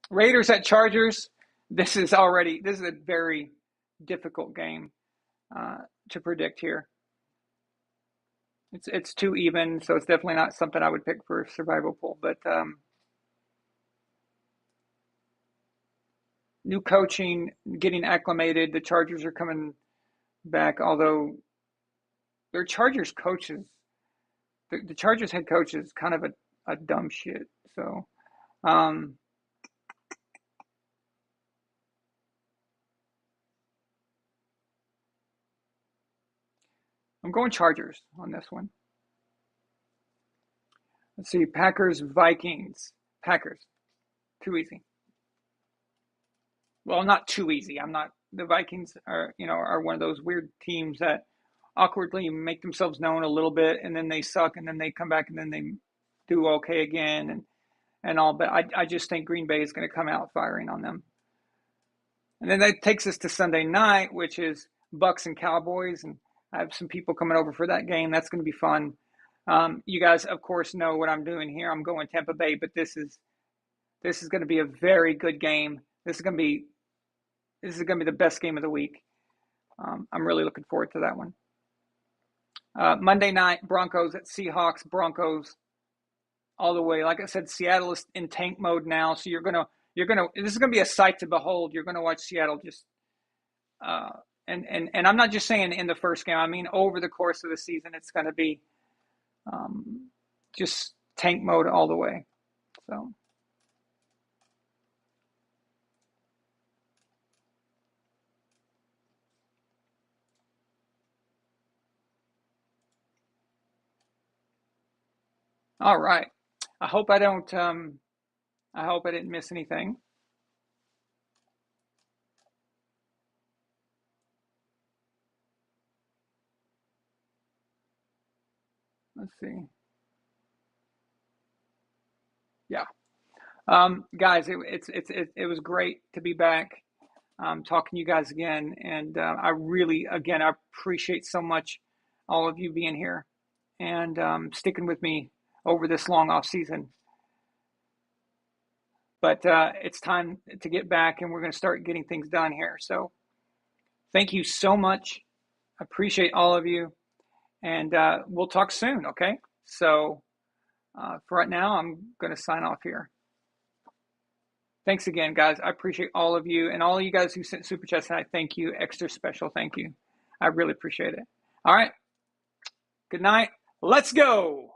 Raiders at Chargers. This is a very difficult game to predict here. It's too even, so it's definitely not something I would pick for a survival pool. But new coaching, getting acclimated. The Chargers are coming back, although their Chargers coaches, the Chargers head coach is kind of a dumb shit. So, I'm going Chargers on this one. Let's see, Packers, Vikings. Packers, too easy. Well, not too easy. The Vikings are one of those weird teams that awkwardly make themselves known a little bit, and then they suck, and then they come back, and then they do okay again, and all. But I just think Green Bay is going to come out firing on them. And then that takes us to Sunday night, which is Bucks and Cowboys, and I have some people coming over for that game. That's going to be fun. You guys, of course, know what I'm doing here. I'm going Tampa Bay, but this is going to be a very good game. This is going to be the best game of the week. I'm really looking forward to that one. Monday night, Broncos at Seahawks. Broncos all the way. Like I said, Seattle is in tank mode now, so this is gonna be a sight to behold. You're gonna watch Seattle just and I'm not just saying in the first game. I mean over the course of the season, it's gonna be just tank mode all the way. So. All right. I hope I didn't miss anything. Let's see. Yeah. Guys, it was great to be back talking to you guys again. And I really, again, I appreciate so much all of you being here and sticking with me over this long off season. But it's time to get back, and we're going to start getting things done here. So thank you so much. I appreciate all of you. And we'll talk soon, okay? So for right now, I'm going to sign off here. Thanks again, guys. I appreciate all of you. And all of you guys who sent Super Chats tonight, thank you. Extra special thank you. I really appreciate it. All right. Good night. Let's go.